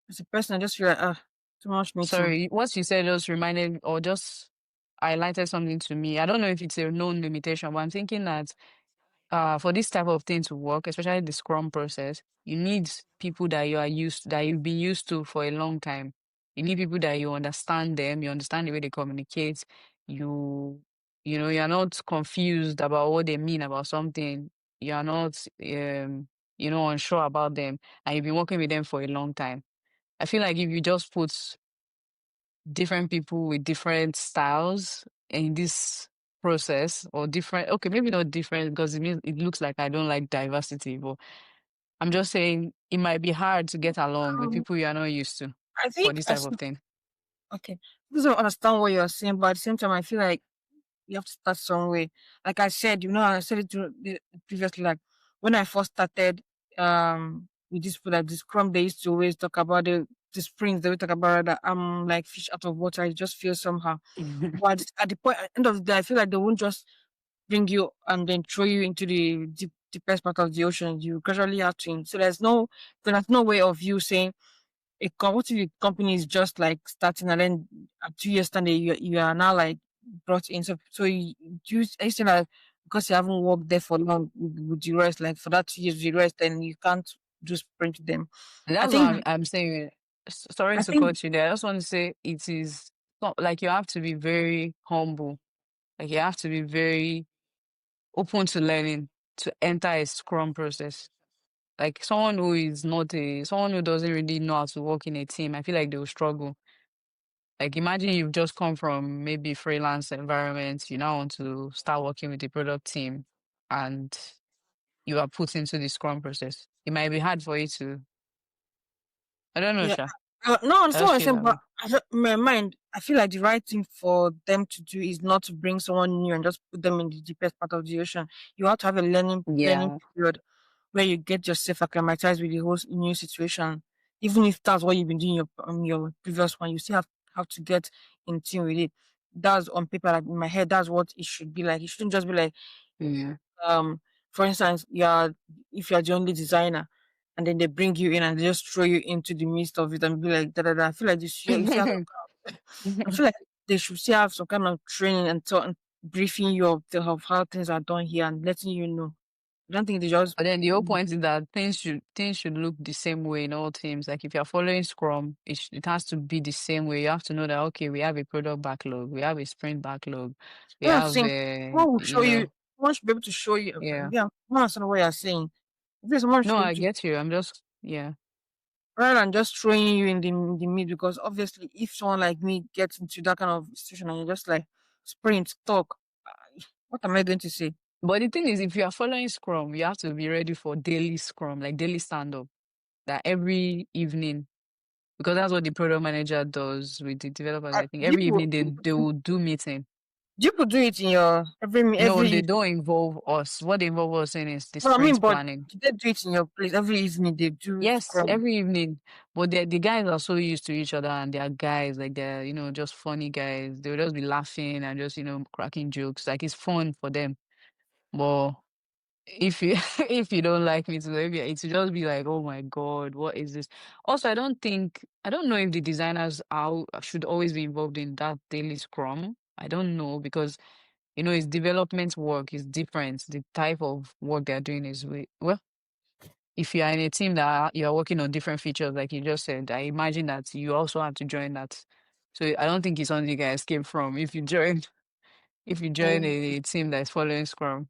[SPEAKER 2] as a person, I just feel like, too much meeting.
[SPEAKER 1] Sorry, what you said just reminded or just highlighted something to me. I don't know if it's a known limitation, but I'm thinking that for this type of thing to work, especially the Scrum process, you need people that you've been used to for a long time. You need people that you understand them, you understand the way they communicate, you you're not confused about what they mean about something. You're not unsure about them, and you've been working with them for a long time. I feel like if you just put different people with different styles in this process or different okay maybe not different because it looks like I don't like diversity, but I'm just saying it might be hard to get along with
[SPEAKER 2] Um,
[SPEAKER 1] people you are not used to
[SPEAKER 2] I
[SPEAKER 1] for
[SPEAKER 2] think
[SPEAKER 1] this type
[SPEAKER 2] as
[SPEAKER 1] of thing.
[SPEAKER 2] okay, I don't understand what you're saying, but at the same time, I feel like you have to start somewhere. Like I said, I said it previously. Like when I first started, with this like this Scrum, they used to always talk about the sprints. They would talk about that I'm like fish out of water. I just feel somehow. But at the point, at the end of the day, I feel like they won't just bring you and then throw you into the deepest part of the ocean. You gradually have to. So there's no way of you saying what if the company is just like starting and then at 2 years time you are now like brought in so I say like because you haven't worked there for long with the rest like for that 2 years with the rest then you can't do sprint to them. I
[SPEAKER 1] That's what
[SPEAKER 2] think
[SPEAKER 1] I'm saying. Sorry
[SPEAKER 2] I
[SPEAKER 1] to
[SPEAKER 2] think
[SPEAKER 1] cut you there. I just want to say it is not like you have to be very humble. Like you have to be very open to learning to enter a Scrum process. Like someone who doesn't really know how to work in a team, I feel like they'll struggle. Like imagine you've just come from maybe freelance environment, you now want to start working with the product team and you are put into the Scrum process. It might be hard for you to I don't know,
[SPEAKER 2] yeah.
[SPEAKER 1] Sha.
[SPEAKER 2] No, I
[SPEAKER 1] I
[SPEAKER 2] understand what
[SPEAKER 1] just
[SPEAKER 2] I'm
[SPEAKER 1] feel
[SPEAKER 2] saying,
[SPEAKER 1] that
[SPEAKER 2] but
[SPEAKER 1] way.
[SPEAKER 2] in my mind, I feel like the right thing for them to do is not to bring someone new and just put them in the deepest part of the ocean. You have to have a learning
[SPEAKER 1] Yeah.
[SPEAKER 2] period where you get yourself acclimatized with the whole new situation. Even if that's what you've been doing your previous one, you still have to get in tune with it. That's on paper, like in my head, that's what it should be like. It shouldn't just be like
[SPEAKER 1] Yeah.
[SPEAKER 2] um, for instance, if you're the only designer, and then they bring you in and they just throw you into the midst of it and be like da da da. I feel like you still I feel like they should still have some kind of training and briefing you of how things are done here and letting you know. I don't think they just
[SPEAKER 1] But then the whole point is that things should look the same way in all teams. Like if you're following Scrum, it has to be the same way. You have to know that okay, we have a product backlog, we have a sprint backlog, we
[SPEAKER 2] what I'm
[SPEAKER 1] have
[SPEAKER 2] saying. Someone will show you. Someone should be able to show you.
[SPEAKER 1] yeah.
[SPEAKER 2] Yeah, I understand what you're saying. If someone should
[SPEAKER 1] No,
[SPEAKER 2] be able
[SPEAKER 1] I
[SPEAKER 2] to
[SPEAKER 1] get you. I'm just yeah.
[SPEAKER 2] rather than just throwing you in the mid because obviously if someone like me gets into that kind of situation and you're just like sprint talk what am I going to say?
[SPEAKER 1] But the thing is, if you are following Scrum, you have to be ready for daily Scrum, like daily stand up. That every evening. because that's what the product manager does with the developers. I think
[SPEAKER 2] Do
[SPEAKER 1] every
[SPEAKER 2] you
[SPEAKER 1] evening they will do meeting.
[SPEAKER 2] do it in your
[SPEAKER 1] No,
[SPEAKER 2] every
[SPEAKER 1] they
[SPEAKER 2] evening?
[SPEAKER 1] don't involve us. What they involve us in is the
[SPEAKER 2] No, I mean,
[SPEAKER 1] sprint
[SPEAKER 2] but
[SPEAKER 1] planning.
[SPEAKER 2] do they do it in your place every evening? They do
[SPEAKER 1] Yes,
[SPEAKER 2] Scrum.
[SPEAKER 1] every evening. But the guys are so used to each other and they're guys, like they're, just funny guys. They'll just be laughing and just, cracking jokes. Like it's fun for them. But if you if you don't like me to maybe it will just be like, oh my God, what is this? Also, I don't know if the designers should always be involved in that daily scrum. I don't know because it's development work is different. The type of work they're doing is well, if you are in a team that you are working on different features, like you just said, I imagine that you also have to join that. So I don't think it's something you can escape from if you join
[SPEAKER 2] Mm,
[SPEAKER 1] a team that is following Scrum.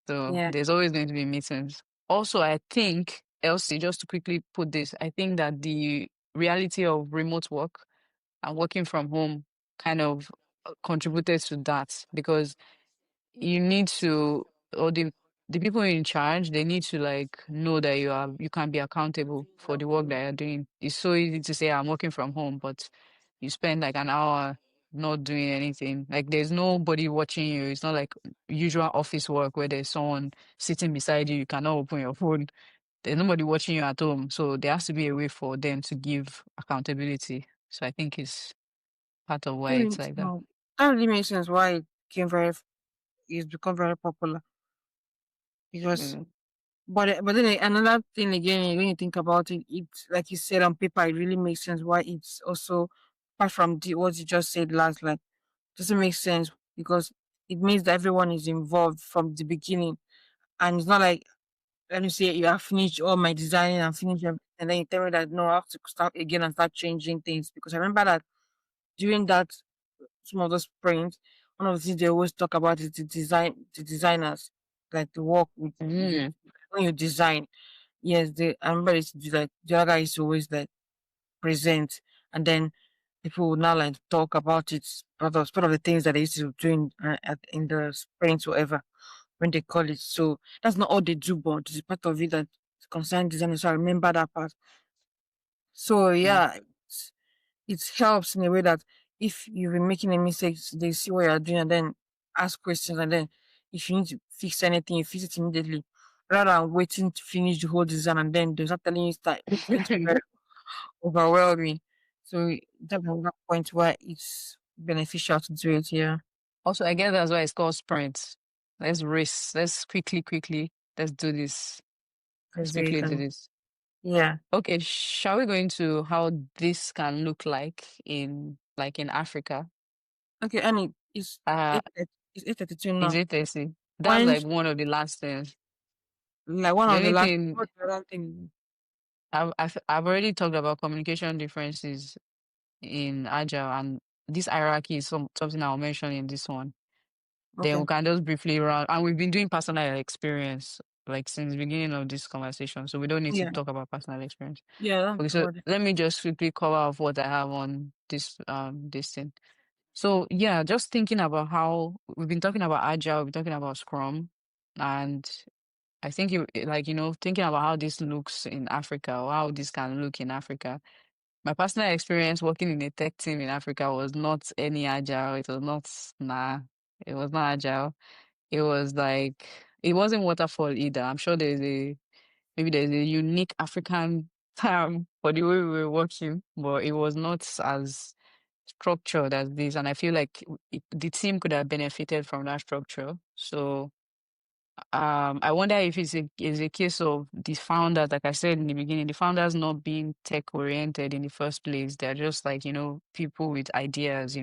[SPEAKER 1] So
[SPEAKER 2] yeah.
[SPEAKER 1] there's always going to be meetings. Also, I think, Elsie, just to quickly put this, I think that the reality of remote work and working from home kind of contributed to that because you need to, or the people in charge, they need to like know that you can be accountable for the work that you're doing. It's so easy to say I'm working from home, but you spend like an hour not doing anything. Like there's nobody watching you. It's not like usual office work where there's someone sitting beside you. You cannot open your phone. There's nobody watching you at home. So there has to be a way for them to give accountability. So I think it's part of why it's like that.
[SPEAKER 2] No, that really makes sense why it's become very popular because
[SPEAKER 1] Mm.
[SPEAKER 2] but then another thing again when you think about it, it's like you said on paper, it really makes sense why it's also apart from what you just said last, like doesn't make sense because it means that everyone is involved from the beginning, and it's not like let me say you have finished all my designing and finished everything, and then you tell me that no, I have to start again and start changing things because I remember that during that some of the sprints, one of the things they always talk about is the designers, like the work with you
[SPEAKER 1] Mm.
[SPEAKER 2] when you design. Yes, I remember it's like the other guy is always like present, and then people would now like talk about it. Part of the things that they used to do in the sprints, whatever when they call it. So that's not all they do, but it's part of it that concern design. So I remember that part. So
[SPEAKER 1] Mm.
[SPEAKER 2] yeah, it helps in a way that if you've been making a mistake, they see what you're doing and then ask questions, and then if you need to fix anything, you fix it immediately rather than waiting to finish the whole design and then they're not telling you that it's going to be very overwhelming. So that's another point why it's beneficial to do it here.
[SPEAKER 1] Also, I guess that's why it's called sprint. Let's race. Let's quickly. Let's do this. Let's
[SPEAKER 2] So you
[SPEAKER 1] quickly do
[SPEAKER 2] can,
[SPEAKER 1] this.
[SPEAKER 2] yeah.
[SPEAKER 1] Okay, shall we go into how this can look like in Africa?
[SPEAKER 2] Okay, and it's
[SPEAKER 1] Uh,
[SPEAKER 2] it's 8:32
[SPEAKER 1] is
[SPEAKER 2] now.
[SPEAKER 1] it easy? That's
[SPEAKER 2] When
[SPEAKER 1] like one of the last things.
[SPEAKER 2] like one
[SPEAKER 1] The
[SPEAKER 2] of the
[SPEAKER 1] only
[SPEAKER 2] last
[SPEAKER 1] thing
[SPEAKER 2] what the other thing
[SPEAKER 1] I've already talked about communication differences in Agile, and this hierarchy is something I'll mention in this one. Then
[SPEAKER 2] okay.
[SPEAKER 1] we can just briefly run, and we've been doing personal experience like since the beginning of this conversation, so we don't need to
[SPEAKER 2] Yeah.
[SPEAKER 1] talk about personal experience.
[SPEAKER 2] Yeah, that's
[SPEAKER 1] Okay, so
[SPEAKER 2] covered.
[SPEAKER 1] let me just quickly cover off what I have on this thing. So yeah, just thinking about how we've been talking about Agile, we've been talking about Scrum, and I think thinking about how this looks in Africa or how this can look in Africa. My personal experience working in a tech team in Africa was not any Agile. It was not it was not Agile. It was like it wasn't Waterfall either. I'm sure there's a unique African term for the way we were working, but it was not as structured as this. And I feel like the team could have benefited from that structure. So I wonder if it's a case of the founders, like I said in the beginning, the founders not being tech oriented in the first place. They're just like, people with ideas,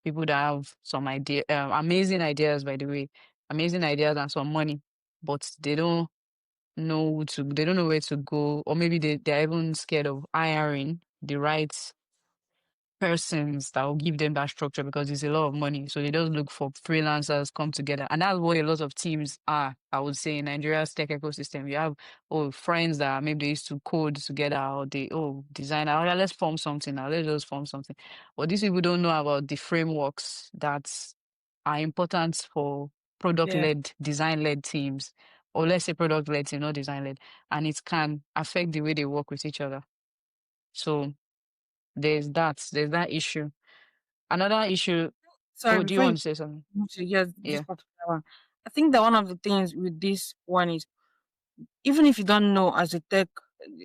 [SPEAKER 1] people that have some amazing ideas, by the way, amazing ideas and some money, but they don't know where to go, or maybe they're even scared of hiring the right persons that will give them that structure because it's a lot of money. So they just look for freelancers come together. And that's what a lot of teams are, I would say, in Nigeria's tech ecosystem. You have friends that maybe they used to code together or design. Oh, yeah, let's form something now. Let's just form something. But these people don't know about the frameworks that are important for product
[SPEAKER 2] Yeah.
[SPEAKER 1] led, design led teams. Or let's say product led team, not design led. And it can affect the way they work with each other. So there's that issue. Another issue.
[SPEAKER 2] Sorry,
[SPEAKER 1] Oh, do you
[SPEAKER 2] before you
[SPEAKER 1] want to say something?
[SPEAKER 2] move to yes, this
[SPEAKER 1] Yeah.
[SPEAKER 2] particular one, I think that one of the things with this one is even if you don't know as a tech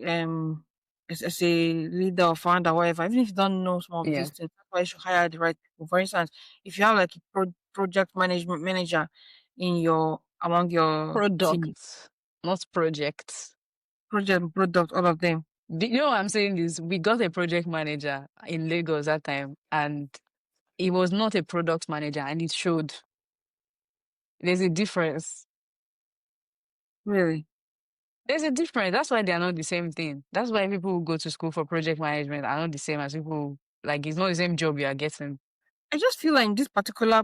[SPEAKER 2] um as a leader or founder, whatever, even if you don't know some of
[SPEAKER 1] Yeah.
[SPEAKER 2] these things, that's why you should hire the right people. For instance, if you have like a project management manager in your among your team,
[SPEAKER 1] Products, not projects.
[SPEAKER 2] project product, all of them.
[SPEAKER 1] You know what I'm saying is we got a project manager in Lagos that time, and he was not a product manager, and it showed. There's a difference.
[SPEAKER 2] Really.
[SPEAKER 1] There's a difference. That's why they are not the same thing. That's why people who go to school for project management are not the same as people like it's not the same job you are getting.
[SPEAKER 2] I just feel like in this particular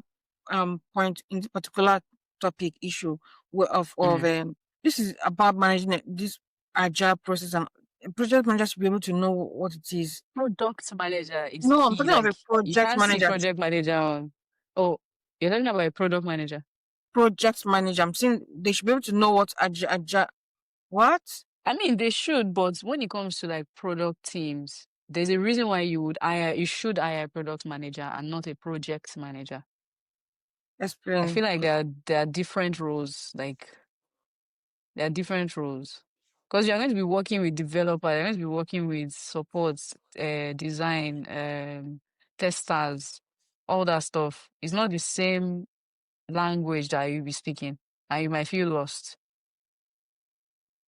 [SPEAKER 2] point, in this particular topic issue of
[SPEAKER 1] Mm.
[SPEAKER 2] this is about managing this agile process, and a project manager should be able to know what it is.
[SPEAKER 1] Product manager is
[SPEAKER 2] No, I'm
[SPEAKER 1] key.
[SPEAKER 2] talking of
[SPEAKER 1] Like
[SPEAKER 2] a
[SPEAKER 1] you
[SPEAKER 2] project
[SPEAKER 1] can't see
[SPEAKER 2] manager.
[SPEAKER 1] project manager on. Oh, you're talking about a product manager.
[SPEAKER 2] Project manager. I'm saying they should be able to know what agile. What?
[SPEAKER 1] I mean, they should, but when it comes to like product teams, there's a reason why you should hire a product manager and not a project manager. I
[SPEAKER 2] Explain.
[SPEAKER 1] feel like there are different roles. Like there are different roles. Because you're going to be working with developers, you're going to be working with supports, design, testers, all that stuff. It's not the same language that you'll be speaking, and you might feel lost.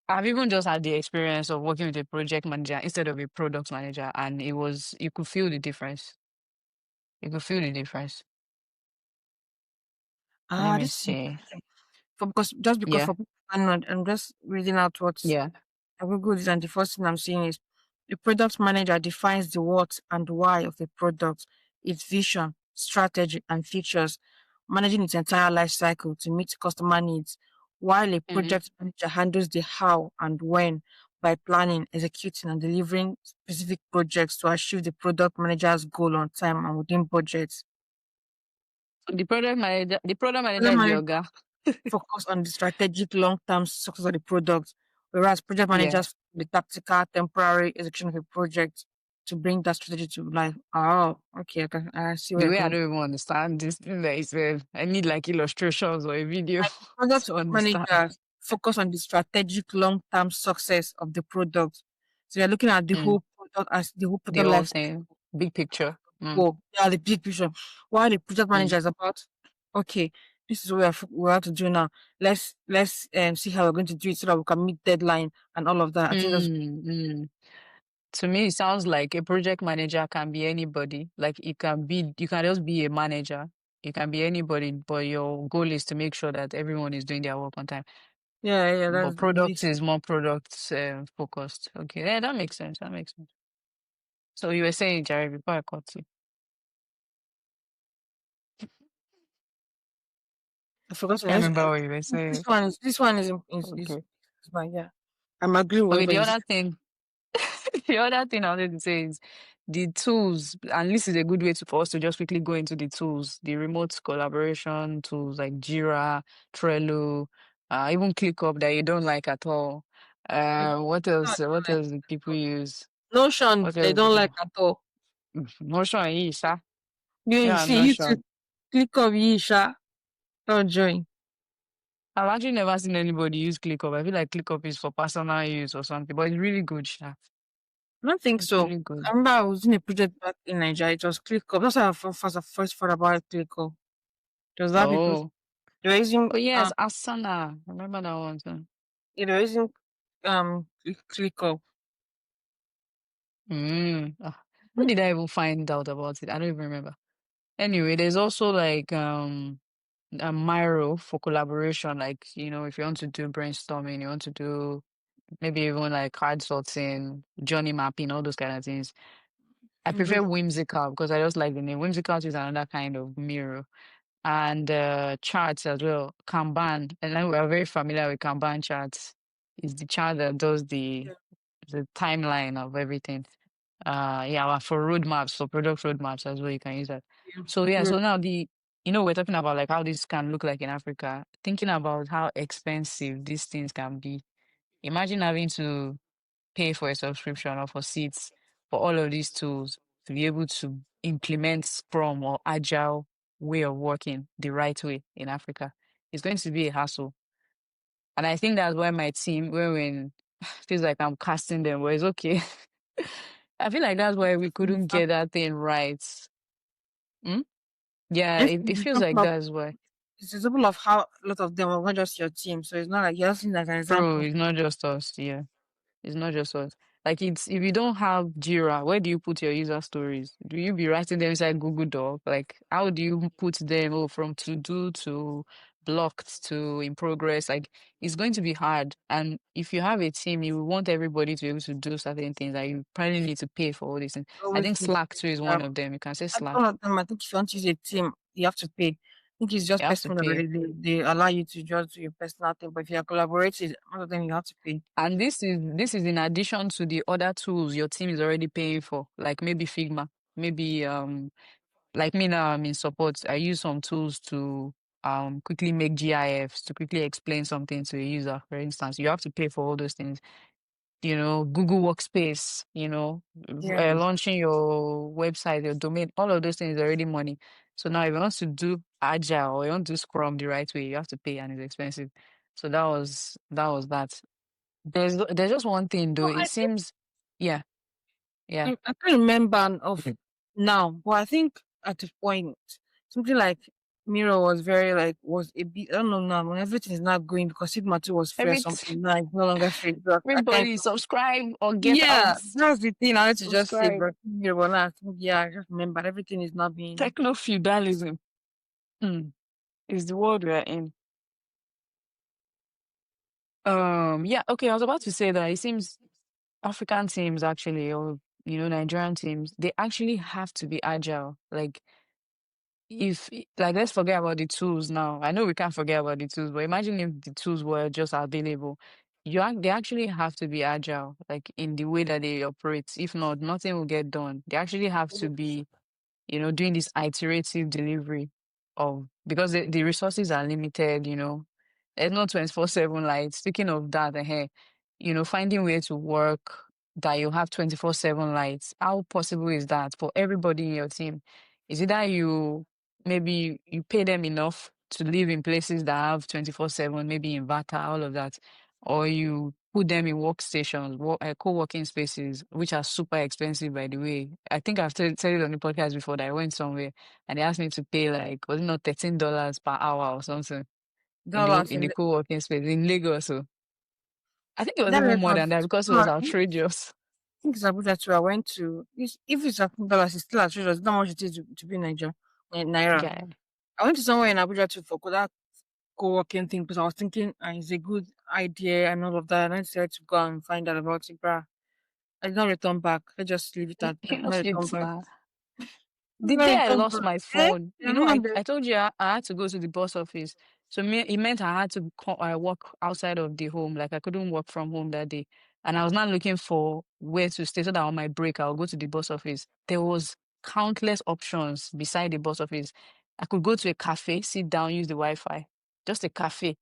[SPEAKER 1] I've even just had the experience of working with a project manager instead of a product manager, and you could feel the difference. You could feel the difference. Let
[SPEAKER 2] Ah,
[SPEAKER 1] me
[SPEAKER 2] this is
[SPEAKER 1] see.
[SPEAKER 2] interesting. Because
[SPEAKER 1] Yeah,
[SPEAKER 2] for people, I'm just reading out what's
[SPEAKER 1] yeah.
[SPEAKER 2] I Google this, and the first thing I'm seeing is the product manager defines the what and why of a product, its vision, strategy, and features, managing its entire life cycle to meet customer needs, while a
[SPEAKER 1] Hmm.
[SPEAKER 2] project manager handles the how and when by planning, executing, and delivering specific projects to achieve the product manager's goal on time and within budget.
[SPEAKER 1] The product manager
[SPEAKER 2] Project
[SPEAKER 1] is the
[SPEAKER 2] manager
[SPEAKER 1] Oga.
[SPEAKER 2] focus on the strategic long-term success of the product, whereas project
[SPEAKER 1] Yeah.
[SPEAKER 2] managers the tactical temporary execution of a project to bring that strategy to life. Oh, okay, I see where
[SPEAKER 1] The
[SPEAKER 2] you're
[SPEAKER 1] way I
[SPEAKER 2] coming from.
[SPEAKER 1] don't even understand this thing that is, I need like illustrations or a video
[SPEAKER 2] And product
[SPEAKER 1] to understand.
[SPEAKER 2] managers focus on the strategic long-term success of the product. So you're looking at the
[SPEAKER 1] Mm.
[SPEAKER 2] whole product as the whole
[SPEAKER 1] The
[SPEAKER 2] product
[SPEAKER 1] whole
[SPEAKER 2] life
[SPEAKER 1] thing, big picture. Mm.
[SPEAKER 2] goal. Yeah, the big picture. While the project
[SPEAKER 1] Mm.
[SPEAKER 2] manager is about, okay, this is what we have to do now. Let's see how we're going to do it so that we can meet deadline and all of that. I think that's
[SPEAKER 1] Mm. Mm. To me, it sounds like a project manager can be anybody. Like you can just be a manager. You can be anybody, but your goal is to make sure that everyone is doing their work on time.
[SPEAKER 2] yeah,
[SPEAKER 1] But
[SPEAKER 2] that's
[SPEAKER 1] product
[SPEAKER 2] makes
[SPEAKER 1] is more product focused. Okay, yeah, that makes sense. That makes sense. So you were saying, Jerry, before I cut you.
[SPEAKER 2] I forgot.
[SPEAKER 1] Can't remember what you were saying.
[SPEAKER 2] This one
[SPEAKER 1] Okay.
[SPEAKER 2] is my yeah. I'm agreeing with
[SPEAKER 1] Okay,
[SPEAKER 2] whatever
[SPEAKER 1] the
[SPEAKER 2] you said.
[SPEAKER 1] other thing, the other thing I wanted to say is the tools, and this is a good way for us to just quickly go into the tools, the remote collaboration tools like Jira, Trello, even ClickUp that you don't like at all. What else? What else do people use?
[SPEAKER 2] Notion
[SPEAKER 1] What
[SPEAKER 2] they
[SPEAKER 1] else?
[SPEAKER 2] don't like at all.
[SPEAKER 1] Notion, Isha.
[SPEAKER 2] Yeah, you
[SPEAKER 1] Yeah,
[SPEAKER 2] see, you to
[SPEAKER 1] Notion.
[SPEAKER 2] click of Yisha, don't join.
[SPEAKER 1] I've actually never seen anybody use ClickUp. I feel like ClickUp is for personal use or something, but it's really good, Sha.
[SPEAKER 2] I don't think
[SPEAKER 1] It's
[SPEAKER 2] so.
[SPEAKER 1] really good.
[SPEAKER 2] I remember I was in a project back in Nigeria. It was ClickUp. That's how I first thought about ClickUp. It was that people
[SPEAKER 1] Oh.
[SPEAKER 2] they were using
[SPEAKER 1] Oh yes, Asana. Remember that one too.
[SPEAKER 2] they were using ClickUp.
[SPEAKER 1] When did I even find out about it? I don't even remember. Anyway, there's also like a Miro for collaboration. Like, if you want to do brainstorming, you want to do maybe even like card sorting, journey mapping, all those kind of things. I prefer Whimsical because I just like the name. Whimsical is another kind of Miro. And charts as well. Kanban. And then we are very familiar with Kanban charts. It's the chart that does
[SPEAKER 2] Yeah,
[SPEAKER 1] the timeline of everything. Yeah, well, for roadmaps, for product roadmaps as well, you can use that.
[SPEAKER 2] yeah.
[SPEAKER 1] So yeah,
[SPEAKER 2] Good.
[SPEAKER 1] so now we're talking about like how this can look like in Africa, thinking about how expensive these things can be. Imagine having to pay for a subscription or for seats for all of these tools to be able to implement Scrum or Agile way of working the right way in Africa. It's going to be a hassle. And I think that's why my team, when feels like I'm casting them, but it's okay. I feel like that's why we couldn't get that thing right. Hmm? Yeah,
[SPEAKER 2] It's
[SPEAKER 1] it
[SPEAKER 2] an
[SPEAKER 1] feels like
[SPEAKER 2] example of
[SPEAKER 1] that's why.
[SPEAKER 2] it's an example of how a lot of them are not just your team. So it's not like you're seeing as an
[SPEAKER 1] True,
[SPEAKER 2] example.
[SPEAKER 1] it's not just us. Yeah. It's not just us. Like it's if you don't have Jira, where do you put your user stories? Do you be writing them inside Google Doc? Like how do you put them from to do to blocked to in progress? Like it's going to be hard. And if you have a team, you want everybody to be able to do certain things. Like you probably need to pay for all these things. I
[SPEAKER 2] Always
[SPEAKER 1] think
[SPEAKER 2] pay.
[SPEAKER 1] Slack too is
[SPEAKER 2] Yeah.
[SPEAKER 1] one of them. You can say
[SPEAKER 2] I don't
[SPEAKER 1] Slack.
[SPEAKER 2] know them. I think if you want to use a team, you have to pay. I think it's
[SPEAKER 1] You
[SPEAKER 2] just
[SPEAKER 1] have to
[SPEAKER 2] personal
[SPEAKER 1] pay.
[SPEAKER 2] already. They allow you to just do your personal thing. But if you're collaborating, all of them you have to pay.
[SPEAKER 1] And this is in addition to the other tools your team is already paying for, like maybe Figma, maybe like me now, I'm in support. I use some tools to quickly make GIFs to quickly explain something to a user. For instance, you have to pay for all those things. Google Workspace.
[SPEAKER 2] Yeah.
[SPEAKER 1] Launching your website, your domain, all of those things is already money. So now, if you want to do Agile or you want to do Scrum the right way, you have to pay, and it's expensive. So that was that. There's just one thing though.
[SPEAKER 2] No,
[SPEAKER 1] It
[SPEAKER 2] I think
[SPEAKER 1] seems, yeah, yeah.
[SPEAKER 2] I can't remember of now, but I think at a point something like Miro was very like was a bit I don't know now when everything is not going because Sigma 2 was free or
[SPEAKER 1] Every
[SPEAKER 2] something now it's no longer free. So I can't
[SPEAKER 1] everybody subscribe or get out.
[SPEAKER 2] yeah, that's the thing. I had to just say,
[SPEAKER 1] Subscribe.
[SPEAKER 2] but Miro now I think yeah, I just remember everything is not being
[SPEAKER 1] Techno feudalism is the world we are in. Yeah, okay. I was about to say that it seems African teams actually, or Nigerian teams, they actually have to be agile. Like if like let's forget about the tools now. I know we can't forget about the tools, but imagine if the tools were just available. They actually have to be agile, like in the way that they operate. If not, nothing will get done. They actually have to be doing this iterative delivery of because the resources are limited, there's no 24/7 light. Speaking of that, finding way to work that you have 24/7 lights. How possible is that for everybody in your team? Is it that maybe you pay them enough to live in places that have 24/7, maybe inverter, all of that, or you put them in workstations, co-working spaces, which are super expensive, by the way. I think I've said it on the podcast before that I went somewhere and they asked me to pay like, was it not $13 per hour or something
[SPEAKER 2] dollars
[SPEAKER 1] in
[SPEAKER 2] in
[SPEAKER 1] the co-working space in Lagos. So I think it was
[SPEAKER 2] that
[SPEAKER 1] even more
[SPEAKER 2] record.
[SPEAKER 1] than that because it
[SPEAKER 2] No,
[SPEAKER 1] was
[SPEAKER 2] I
[SPEAKER 1] outrageous.
[SPEAKER 2] think it's Abuja too. I went to if it's $15, it's still outrageous. It's not much it is to be in Nigeria, Naira.
[SPEAKER 1] Yeah.
[SPEAKER 2] I went to somewhere in Abuja too for that co-working thing because I was thinking it's a good idea and all of that. And I decided to go and find out about it, bruh. I did not return back. Let's just leave it at that.
[SPEAKER 1] You
[SPEAKER 2] Not return
[SPEAKER 1] shit,
[SPEAKER 2] back.
[SPEAKER 1] nah. The
[SPEAKER 2] Not
[SPEAKER 1] day I
[SPEAKER 2] return
[SPEAKER 1] lost
[SPEAKER 2] back.
[SPEAKER 1] my
[SPEAKER 2] Eh?
[SPEAKER 1] phone,
[SPEAKER 2] You're not
[SPEAKER 1] I,
[SPEAKER 2] on the
[SPEAKER 1] I told you I had to go to the post office. So it meant I had to work outside of the home. Like I couldn't work from home that day. And I was not looking for where to stay so that on my break I'll go to the bus office. There was countless options beside the bus office. I could go to a cafe, sit down, use the Wi-Fi. Just a cafe.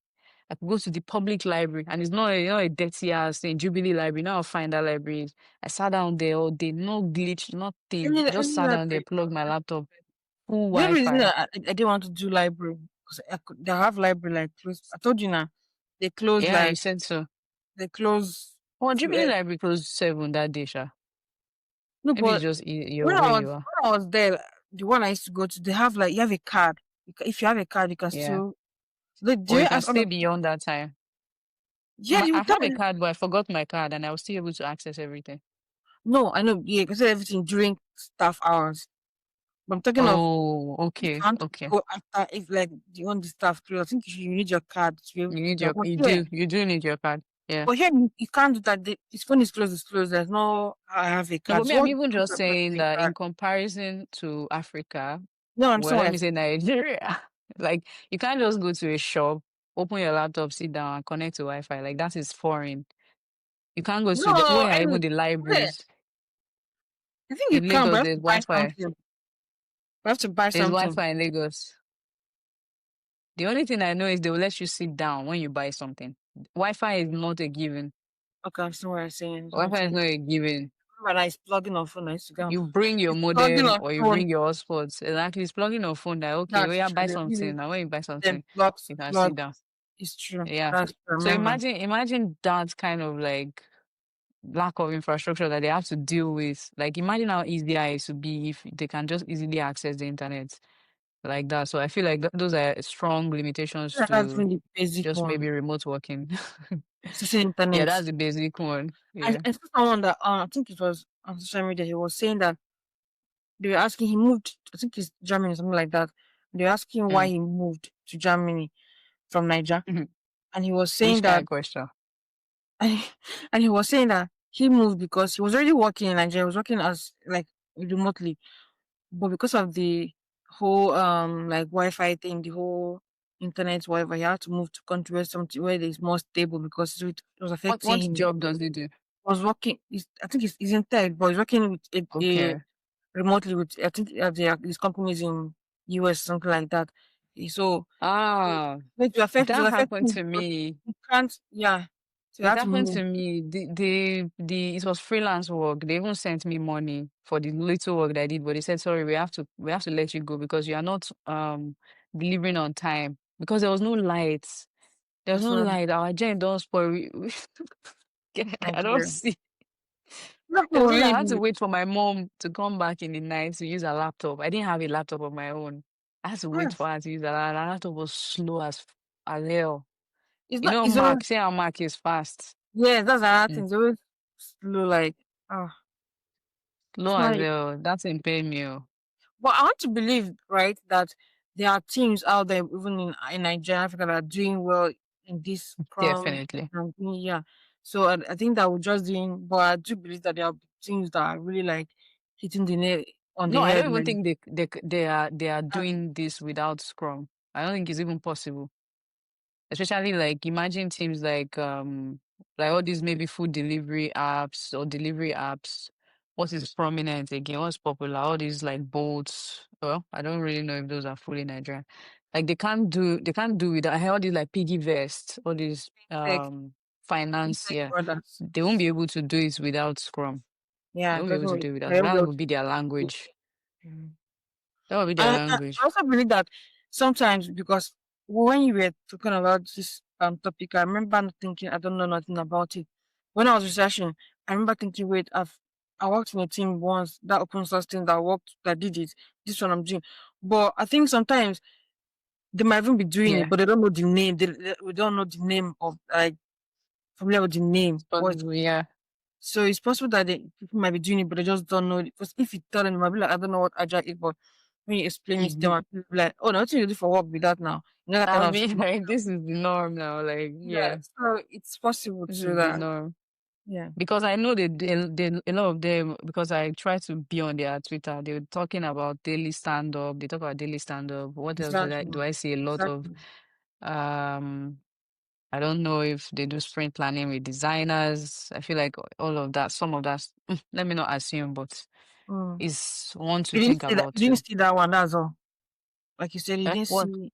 [SPEAKER 1] I could go to the public library, and it's not a dirty ass thing, Jubilee Library. Now I'll find that library. I sat down there all day, no glitch, nothing. I just
[SPEAKER 2] any
[SPEAKER 1] sat down there,
[SPEAKER 2] library.
[SPEAKER 1] plugged my laptop, full
[SPEAKER 2] The only reason
[SPEAKER 1] Wi-Fi.
[SPEAKER 2] I didn't want to do library because they have library like close. I told you now, they close
[SPEAKER 1] Yeah, you
[SPEAKER 2] like
[SPEAKER 1] said so.
[SPEAKER 2] they close.
[SPEAKER 1] Well,
[SPEAKER 2] To,
[SPEAKER 1] Jubilee Library closed 7 that day, Sha.
[SPEAKER 2] no,
[SPEAKER 1] Maybe it's
[SPEAKER 2] but
[SPEAKER 1] just where you are.
[SPEAKER 2] when I was there, the one I used to go to, they have like you have a card. If you have a card, you can
[SPEAKER 1] Yeah.
[SPEAKER 2] still. Like, do
[SPEAKER 1] Or
[SPEAKER 2] you
[SPEAKER 1] you can
[SPEAKER 2] ask all
[SPEAKER 1] stay
[SPEAKER 2] of
[SPEAKER 1] beyond that time.
[SPEAKER 2] yeah, you
[SPEAKER 1] I
[SPEAKER 2] that
[SPEAKER 1] have a card, but I forgot my card, and I was still able to access everything.
[SPEAKER 2] no, I know, yeah, you can say everything during staff hours. But I'm talking of
[SPEAKER 1] Oh,
[SPEAKER 2] if you
[SPEAKER 1] okay,
[SPEAKER 2] want to
[SPEAKER 1] okay.
[SPEAKER 2] go after, if like you want the staff to, I think you need your card to be able
[SPEAKER 1] You
[SPEAKER 2] to do
[SPEAKER 1] need
[SPEAKER 2] that.
[SPEAKER 1] you do need your card. Yeah.
[SPEAKER 2] But here you can't do that. His phone is closed, it's closed. There's no, I have a
[SPEAKER 1] No,
[SPEAKER 2] card.
[SPEAKER 1] but me,
[SPEAKER 2] So
[SPEAKER 1] I'm
[SPEAKER 2] what
[SPEAKER 1] even
[SPEAKER 2] what's
[SPEAKER 1] just
[SPEAKER 2] the point
[SPEAKER 1] saying
[SPEAKER 2] of a
[SPEAKER 1] that
[SPEAKER 2] card?
[SPEAKER 1] in comparison to Africa,
[SPEAKER 2] No, I
[SPEAKER 1] well,
[SPEAKER 2] understand what
[SPEAKER 1] let
[SPEAKER 2] you're
[SPEAKER 1] me say
[SPEAKER 2] saying.
[SPEAKER 1] Nigeria, like you can't just go to a shop, open your laptop, sit down, and connect to Wi-Fi. Like that is foreign. You can't go to
[SPEAKER 2] No,
[SPEAKER 1] where are
[SPEAKER 2] and
[SPEAKER 1] even the
[SPEAKER 2] yeah,
[SPEAKER 1] libraries
[SPEAKER 2] I think you
[SPEAKER 1] in
[SPEAKER 2] can, but
[SPEAKER 1] Lagos.
[SPEAKER 2] you have
[SPEAKER 1] There's
[SPEAKER 2] to buy
[SPEAKER 1] Wi-Fi.
[SPEAKER 2] something. You have to buy
[SPEAKER 1] There's
[SPEAKER 2] something.
[SPEAKER 1] Wi-Fi in Lagos. The only thing I know is they will let you sit down when you buy something. Wi-Fi is not a given.
[SPEAKER 2] Okay, I understand what you're saying. I understand what
[SPEAKER 1] Wi-Fi
[SPEAKER 2] you're
[SPEAKER 1] is
[SPEAKER 2] saying.
[SPEAKER 1] not a given.
[SPEAKER 2] When I is plugging on phone, I used to go.
[SPEAKER 1] You bring your
[SPEAKER 2] It's plugging
[SPEAKER 1] modem
[SPEAKER 2] on
[SPEAKER 1] or you
[SPEAKER 2] phone.
[SPEAKER 1] bring your hotspots. Exactly. It's plugging on phone that, okay, we
[SPEAKER 2] That's
[SPEAKER 1] yeah,
[SPEAKER 2] true.
[SPEAKER 1] buy
[SPEAKER 2] They really
[SPEAKER 1] something. Now when you buy
[SPEAKER 2] then
[SPEAKER 1] something, you can
[SPEAKER 2] plug.
[SPEAKER 1] sit down.
[SPEAKER 2] It's true.
[SPEAKER 1] Yeah.
[SPEAKER 2] That's true. I
[SPEAKER 1] So
[SPEAKER 2] remember.
[SPEAKER 1] imagine that kind of like lack of infrastructure that they have to deal with. Like imagine how easy it is to be if they can just easily access the internet like that. So I feel like those are strong limitations
[SPEAKER 2] Yeah, that's
[SPEAKER 1] to
[SPEAKER 2] really basic
[SPEAKER 1] just
[SPEAKER 2] one.
[SPEAKER 1] maybe remote working.
[SPEAKER 2] Accessing
[SPEAKER 1] Yeah,
[SPEAKER 2] internet.
[SPEAKER 1] that's the basic one. Yeah.
[SPEAKER 2] I saw someone that I think it was on social media. He was saying that they were asking he moved. I think it's Germany or something like that. They were asking why
[SPEAKER 1] Mm.
[SPEAKER 2] he moved to Germany from Niger, and he was saying
[SPEAKER 1] Which kind
[SPEAKER 2] that
[SPEAKER 1] of question?
[SPEAKER 2] and he was saying that he moved because he was already working in Nigeria. He was working as like remotely, but because of the whole like Wi-Fi thing, the whole internet, whatever, he had to move to country where something where it's more stable because it was affecting
[SPEAKER 1] What
[SPEAKER 2] him.
[SPEAKER 1] job does he do?
[SPEAKER 2] Was working. I think he's in tech, but he's working with a
[SPEAKER 1] Okay.
[SPEAKER 2] remotely with I think his company is in US something like that. So
[SPEAKER 1] Ah,
[SPEAKER 2] it was
[SPEAKER 1] that happened
[SPEAKER 2] affecting him
[SPEAKER 1] to
[SPEAKER 2] because
[SPEAKER 1] me.
[SPEAKER 2] he can't. Yeah, so he
[SPEAKER 1] It
[SPEAKER 2] had to
[SPEAKER 1] happened
[SPEAKER 2] move.
[SPEAKER 1] to me. It was freelance work. They even sent me money for the little work that I did, but they said, sorry, we have to let you go because you are not delivering on time. Because there was no lights. There was
[SPEAKER 2] As
[SPEAKER 1] no
[SPEAKER 2] well,
[SPEAKER 1] light. Our gen don't spoil. I don't
[SPEAKER 2] Nigeria.
[SPEAKER 1] see.
[SPEAKER 2] Not
[SPEAKER 1] There was no light. I
[SPEAKER 2] only
[SPEAKER 1] had to wait for my mom to come back in the night to use her laptop. I didn't have a laptop of my own. I had to wait
[SPEAKER 2] yes,
[SPEAKER 1] for her to use her. Her laptop was slow as hell.
[SPEAKER 2] it's
[SPEAKER 1] You
[SPEAKER 2] not.
[SPEAKER 1] know,
[SPEAKER 2] It's always
[SPEAKER 1] Mark, say how Mark is fast.
[SPEAKER 2] yes. That's another thing.
[SPEAKER 1] Mm.
[SPEAKER 2] It's always slow. Like it's
[SPEAKER 1] Slow
[SPEAKER 2] not.
[SPEAKER 1] as hell. That's in pay me. Oh.
[SPEAKER 2] But I want to believe, right, that there are teams out there, even in Nigeria, Africa, that are doing well in this Scrum.
[SPEAKER 1] Definitely.
[SPEAKER 2] And yeah. So I think that we're just doing, but I do believe that there are teams that are really like hitting the nail on
[SPEAKER 1] No,
[SPEAKER 2] the
[SPEAKER 1] I
[SPEAKER 2] head.
[SPEAKER 1] don't even
[SPEAKER 2] Like,
[SPEAKER 1] think they are
[SPEAKER 2] and
[SPEAKER 1] doing this without Scrum. I don't think it's even possible. Especially like imagine teams like all these maybe food delivery apps or delivery apps. What is prominent again? What's popular? All these like boats. Well, I don't really know if those are fully Nigerian. Like they can't do it. I heard all these like piggy vest, all these
[SPEAKER 2] tech,
[SPEAKER 1] finance,
[SPEAKER 2] tech
[SPEAKER 1] yeah.
[SPEAKER 2] brothers.
[SPEAKER 1] They won't be able to do it without Scrum. They
[SPEAKER 2] Yeah,
[SPEAKER 1] won't be able to
[SPEAKER 2] definitely.
[SPEAKER 1] do it without
[SPEAKER 2] They're
[SPEAKER 1] that
[SPEAKER 2] able
[SPEAKER 1] will be their
[SPEAKER 2] to-
[SPEAKER 1] language.
[SPEAKER 2] Mhm.
[SPEAKER 1] That will be their
[SPEAKER 2] And I
[SPEAKER 1] language.
[SPEAKER 2] also believe that sometimes because when you were talking about this topic, I remember not thinking I don't know nothing about it. When I was researching, I remember thinking, wait, I worked in a team once that open source team that did it. This one I'm doing, but I think sometimes they might even be doing it,
[SPEAKER 1] Yeah.
[SPEAKER 2] but they don't know the name. We don't know the name of like familiar with the name. But
[SPEAKER 1] Possible, yeah.
[SPEAKER 2] so it's possible that people might be doing it, but they just don't know it. Because if you tell them, they might be like, I don't know what agile is, but when you explain it to them, and people be like, oh, nothing you do for work with that now. You know that kind
[SPEAKER 1] I'll
[SPEAKER 2] of
[SPEAKER 1] be
[SPEAKER 2] thing.
[SPEAKER 1] like, this is the norm now. Like,
[SPEAKER 2] Yeah,
[SPEAKER 1] yeah,
[SPEAKER 2] so it's possible
[SPEAKER 1] this
[SPEAKER 2] to
[SPEAKER 1] is the
[SPEAKER 2] that.
[SPEAKER 1] norm.
[SPEAKER 2] Yeah,
[SPEAKER 1] Because I know a lot of them, because I try to be on their Twitter, they were talking about daily stand up. They talk about daily stand up. What else
[SPEAKER 2] exactly,
[SPEAKER 1] do I see a lot of?
[SPEAKER 2] exactly.
[SPEAKER 1] Um, I don't know if they do sprint planning with designers. I feel like all of that, some of that, let me not assume, but
[SPEAKER 2] Mm.
[SPEAKER 1] is one to
[SPEAKER 2] You didn't
[SPEAKER 1] think
[SPEAKER 2] see that.
[SPEAKER 1] about
[SPEAKER 2] You didn't
[SPEAKER 1] too.
[SPEAKER 2] see that one. That's all. Like you said, you
[SPEAKER 1] Eh?
[SPEAKER 2] didn't
[SPEAKER 1] What?
[SPEAKER 2] see.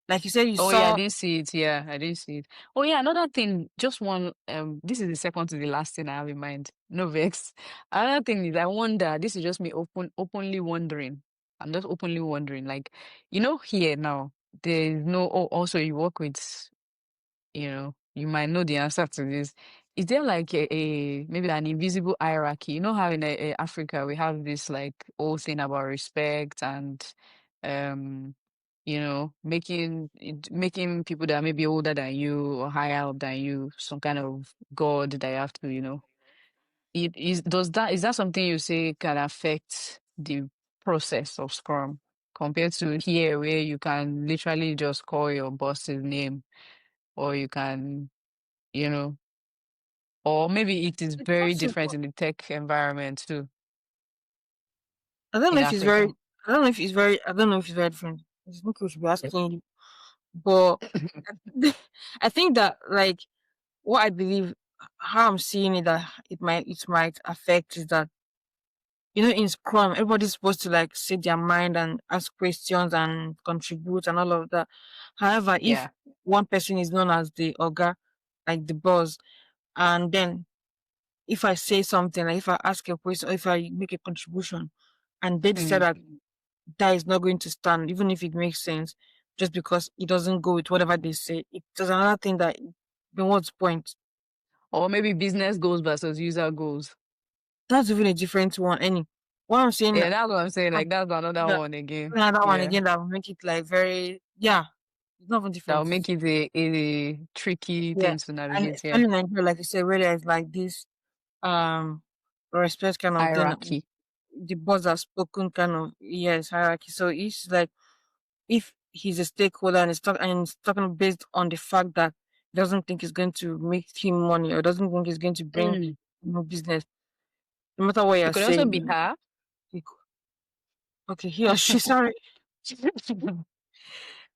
[SPEAKER 2] Like you said, you
[SPEAKER 1] Oh yeah, I
[SPEAKER 2] saw.
[SPEAKER 1] didn't see it. Yeah, I didn't see it. Oh yeah, another thing, just one this is the second to the last thing I have in mind. No vex. Another thing is I wonder, this is just me openly wondering. I'm just openly wondering, like, here now, there's no also you work with, you might know the answer to this. Is there like maybe an invisible hierarchy? You know how in Africa we have this like whole thing about respect and um making people that are maybe older than you or higher up than you some kind of god that you have to, is that something you say can affect the process of Scrum compared to here where you can literally just call your boss's name or you can, you know, or maybe it is
[SPEAKER 2] It's
[SPEAKER 1] very different
[SPEAKER 2] possible.
[SPEAKER 1] in the tech environment too
[SPEAKER 2] I don't know
[SPEAKER 1] in
[SPEAKER 2] if it's very.
[SPEAKER 1] Africa.
[SPEAKER 2] I don't know if it's very. I don't know if it's very different. It's not we should be asking you, but I think that like what I believe, how I'm seeing it, that it might affect is that in Scrum, everybody's supposed to like say their mind and ask questions and contribute and all of that. However, if
[SPEAKER 1] Yeah.
[SPEAKER 2] one person is known as the Oga, like the boss, and then if I say something, like if I ask a question, or if I make a contribution, and they decide
[SPEAKER 1] Mm.
[SPEAKER 2] that that is not going to stand, even if it makes sense, just because it doesn't go with whatever they say. It's another thing that, then what's the point?
[SPEAKER 1] Or maybe business goals versus user goals.
[SPEAKER 2] That's even a different one. Any what I'm saying,
[SPEAKER 1] Yeah, that's what I'm saying. Like that's another
[SPEAKER 2] yeah,
[SPEAKER 1] one again.
[SPEAKER 2] another one
[SPEAKER 1] Yeah.
[SPEAKER 2] again that will make it like very, yeah, it's not even
[SPEAKER 1] That will
[SPEAKER 2] different.
[SPEAKER 1] make it a tricky
[SPEAKER 2] Yeah,
[SPEAKER 1] thing to
[SPEAKER 2] and
[SPEAKER 1] navigate
[SPEAKER 2] especially
[SPEAKER 1] here.
[SPEAKER 2] in Nigeria, like you said, where there's like this um respect kind of thing,
[SPEAKER 1] Hierarchy.
[SPEAKER 2] the boss has spoken kind of, yes, hierarchy. So it's like if he's a stakeholder and he's talking based on the fact that he doesn't think it's going to make him money or doesn't think it's going to bring
[SPEAKER 1] Mm.
[SPEAKER 2] business, no matter what
[SPEAKER 1] It
[SPEAKER 2] you're
[SPEAKER 1] could also be
[SPEAKER 2] saying,
[SPEAKER 1] her.
[SPEAKER 2] he okay, he or she, sorry,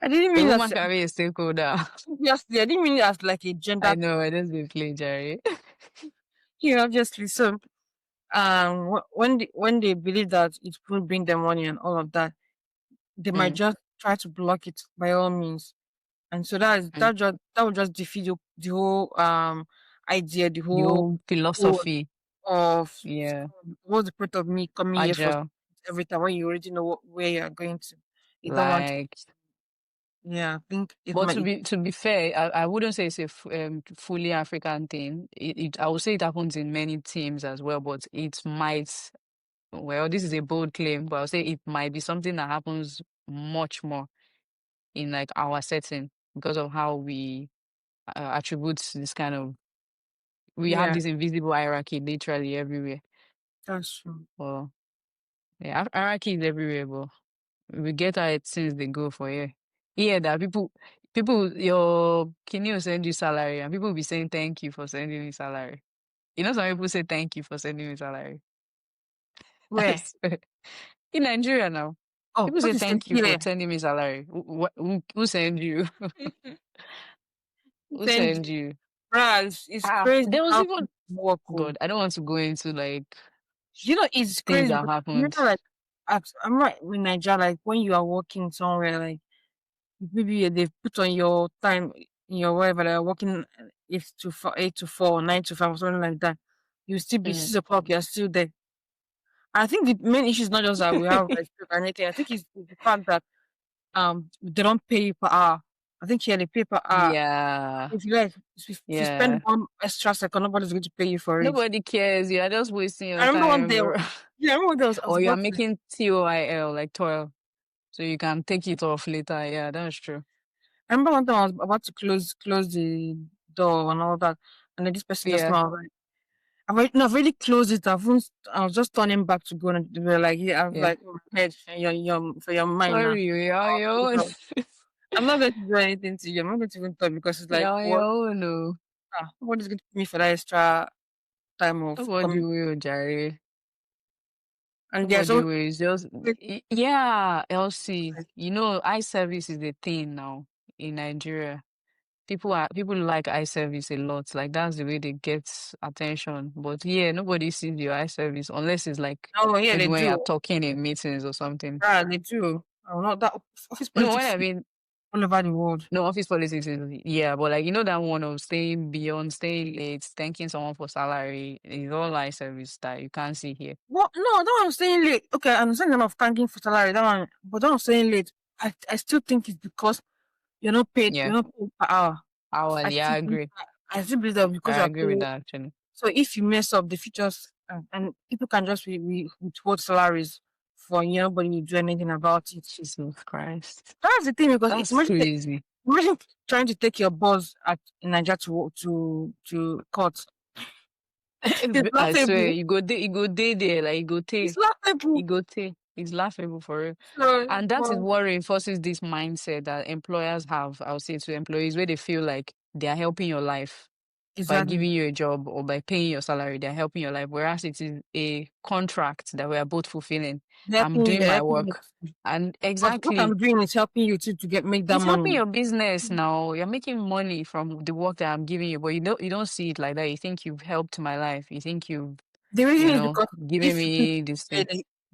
[SPEAKER 2] I didn't
[SPEAKER 1] A
[SPEAKER 2] mean that.
[SPEAKER 1] woman can be a stakeholder.
[SPEAKER 2] Obviously, I didn't mean it as like a
[SPEAKER 1] I
[SPEAKER 2] gender.
[SPEAKER 1] know, I just be playing Jerry.
[SPEAKER 2] Here, obviously. So, when they believe that it will bring them money and all of that, they might
[SPEAKER 1] Mm.
[SPEAKER 2] just try to block it by all means. And so
[SPEAKER 1] Mm.
[SPEAKER 2] that would just defeat the whole idea, the
[SPEAKER 1] The
[SPEAKER 2] whole
[SPEAKER 1] whole
[SPEAKER 2] goal
[SPEAKER 1] philosophy.
[SPEAKER 2] of
[SPEAKER 1] Yeah.
[SPEAKER 2] what's the point of me coming here for
[SPEAKER 1] Agile.
[SPEAKER 2] every time when you already know where you're going to. You don't want to,
[SPEAKER 1] Like,
[SPEAKER 2] yeah, I think it
[SPEAKER 1] but
[SPEAKER 2] might,
[SPEAKER 1] to be fair, I wouldn't say it's a fully African thing. I would say it happens in many teams as well, but it might, well, this is a bold claim, but I'll say it might be something that happens much more in like our setting because of how we attribute this kind of, we have
[SPEAKER 2] yeah,
[SPEAKER 1] this invisible hierarchy literally everywhere.
[SPEAKER 2] that's true.
[SPEAKER 1] Well, yeah, hierarchy is everywhere, but we get how it since they go for here. Here that your Kini will send you salary and people will be saying thank you for sending me salary. You know, some people say thank you for sending me salary. I
[SPEAKER 2] Where?
[SPEAKER 1] swear. In Nigeria now,
[SPEAKER 2] Oh,
[SPEAKER 1] people
[SPEAKER 2] what
[SPEAKER 1] say
[SPEAKER 2] is it
[SPEAKER 1] thank you for
[SPEAKER 2] here?
[SPEAKER 1] sending me salary. Who send you? Who
[SPEAKER 2] Send
[SPEAKER 1] send you?
[SPEAKER 2] bruh, it's
[SPEAKER 1] Ah,
[SPEAKER 2] crazy
[SPEAKER 1] there was
[SPEAKER 2] how
[SPEAKER 1] even
[SPEAKER 2] people work. Oh.
[SPEAKER 1] God. I don't want to go into like
[SPEAKER 2] It's
[SPEAKER 1] things
[SPEAKER 2] crazy
[SPEAKER 1] that
[SPEAKER 2] because
[SPEAKER 1] happened.
[SPEAKER 2] like I'm right in Nigeria, like when you are working somewhere, like maybe they put on your time in your wherever they're working 8 to 4, 9 to 5, or something like that. You still be
[SPEAKER 1] Mm.
[SPEAKER 2] 6 o'clock, you're still there. I think the main issue is not just that we have respect or anything. I think it's the fact that they don't pay you per hour. I think here they pay per hour.
[SPEAKER 1] Yeah,
[SPEAKER 2] If you like, if you spend
[SPEAKER 1] yeah.
[SPEAKER 2] 1 extra second, nobody's going to pay you for it.
[SPEAKER 1] Nobody cares. You are just wasting
[SPEAKER 2] I
[SPEAKER 1] your
[SPEAKER 2] remember one
[SPEAKER 1] time,
[SPEAKER 2] day,
[SPEAKER 1] bro.
[SPEAKER 2] yeah, I remember one day I was
[SPEAKER 1] Or you are
[SPEAKER 2] about to,
[SPEAKER 1] making TOIL, like toil, so you can take it off later. Yeah, that's true.
[SPEAKER 2] I remember one time I was about to close the door and all that, and then this person just came
[SPEAKER 1] Yeah,
[SPEAKER 2] out like, I've already closed it. I was just turning back to go, and they were like, yeah, I was
[SPEAKER 1] yeah.
[SPEAKER 2] like, oh, my head, and for your mind now.
[SPEAKER 1] Sorry, you're on
[SPEAKER 2] I'll
[SPEAKER 1] your
[SPEAKER 2] close
[SPEAKER 1] own.
[SPEAKER 2] out. I'm not going to do anything to you. I'm not going to even talk because it's
[SPEAKER 1] You're
[SPEAKER 2] like,
[SPEAKER 1] on your
[SPEAKER 2] what?
[SPEAKER 1] own, no.
[SPEAKER 2] Nobody's going to pay me for that extra time of
[SPEAKER 1] Nobody
[SPEAKER 2] coming.
[SPEAKER 1] will, Jerry.
[SPEAKER 2] And there's
[SPEAKER 1] Nobody
[SPEAKER 2] always,
[SPEAKER 1] will. It's just, yeah, Elsie. You know, eye service is a thing now in Nigeria. People like eye service a lot. Like that's the way they get attention. But yeah, nobody sees your eye service unless it's like
[SPEAKER 2] oh yeah,
[SPEAKER 1] maybe
[SPEAKER 2] they
[SPEAKER 1] when you're
[SPEAKER 2] do.
[SPEAKER 1] talking in meetings or something.
[SPEAKER 2] They do. I'm not that office
[SPEAKER 1] No, when
[SPEAKER 2] politics
[SPEAKER 1] I mean
[SPEAKER 2] all over the world.
[SPEAKER 1] no office politics is yeah, but like you know that one of staying beyond, staying late, thanking someone for salary is all eye service that you can't see here.
[SPEAKER 2] What? No, that one I'm saying late. Okay, I'm saying of thanking for salary. That one, but that I'm saying late. I still think it's because you're not paid.
[SPEAKER 1] Yeah,
[SPEAKER 2] You're not paid per hour. I
[SPEAKER 1] hourly.
[SPEAKER 2] still
[SPEAKER 1] I
[SPEAKER 2] think
[SPEAKER 1] agree.
[SPEAKER 2] that, I still believe that because
[SPEAKER 1] I
[SPEAKER 2] you're
[SPEAKER 1] agree with
[SPEAKER 2] paid.
[SPEAKER 1] that actually.
[SPEAKER 2] So if you mess up the features, and people can just withhold salaries for nobody will do anything about it.
[SPEAKER 1] Jesus Christ,
[SPEAKER 2] That's the thing because
[SPEAKER 1] that's crazy.
[SPEAKER 2] imagine trying to take your boss in Nigeria to court. It's
[SPEAKER 1] I swear,
[SPEAKER 2] laughable.
[SPEAKER 1] you go day there, like
[SPEAKER 2] It's laughable.
[SPEAKER 1] you go take. It's laughable for real.
[SPEAKER 2] So,
[SPEAKER 1] And that is
[SPEAKER 2] well,
[SPEAKER 1] what reinforces this mindset that employers have, I would say, to employees, where they feel like they are helping your life by
[SPEAKER 2] exactly.
[SPEAKER 1] giving you a job or by paying your salary. They're helping your life, whereas it is a contract that we are both fulfilling. I'm doing
[SPEAKER 2] They're
[SPEAKER 1] my
[SPEAKER 2] helping
[SPEAKER 1] work.
[SPEAKER 2] you.
[SPEAKER 1] And
[SPEAKER 2] Because what
[SPEAKER 1] exactly,
[SPEAKER 2] I'm doing is helping you to make that
[SPEAKER 1] it's helping
[SPEAKER 2] money.
[SPEAKER 1] your business now. You're making money from the work that I'm giving you, but you don't see it like that. You think you've helped my life. You think you've,
[SPEAKER 2] The reason
[SPEAKER 1] you
[SPEAKER 2] is
[SPEAKER 1] know,
[SPEAKER 2] because
[SPEAKER 1] given
[SPEAKER 2] if you
[SPEAKER 1] me this thing.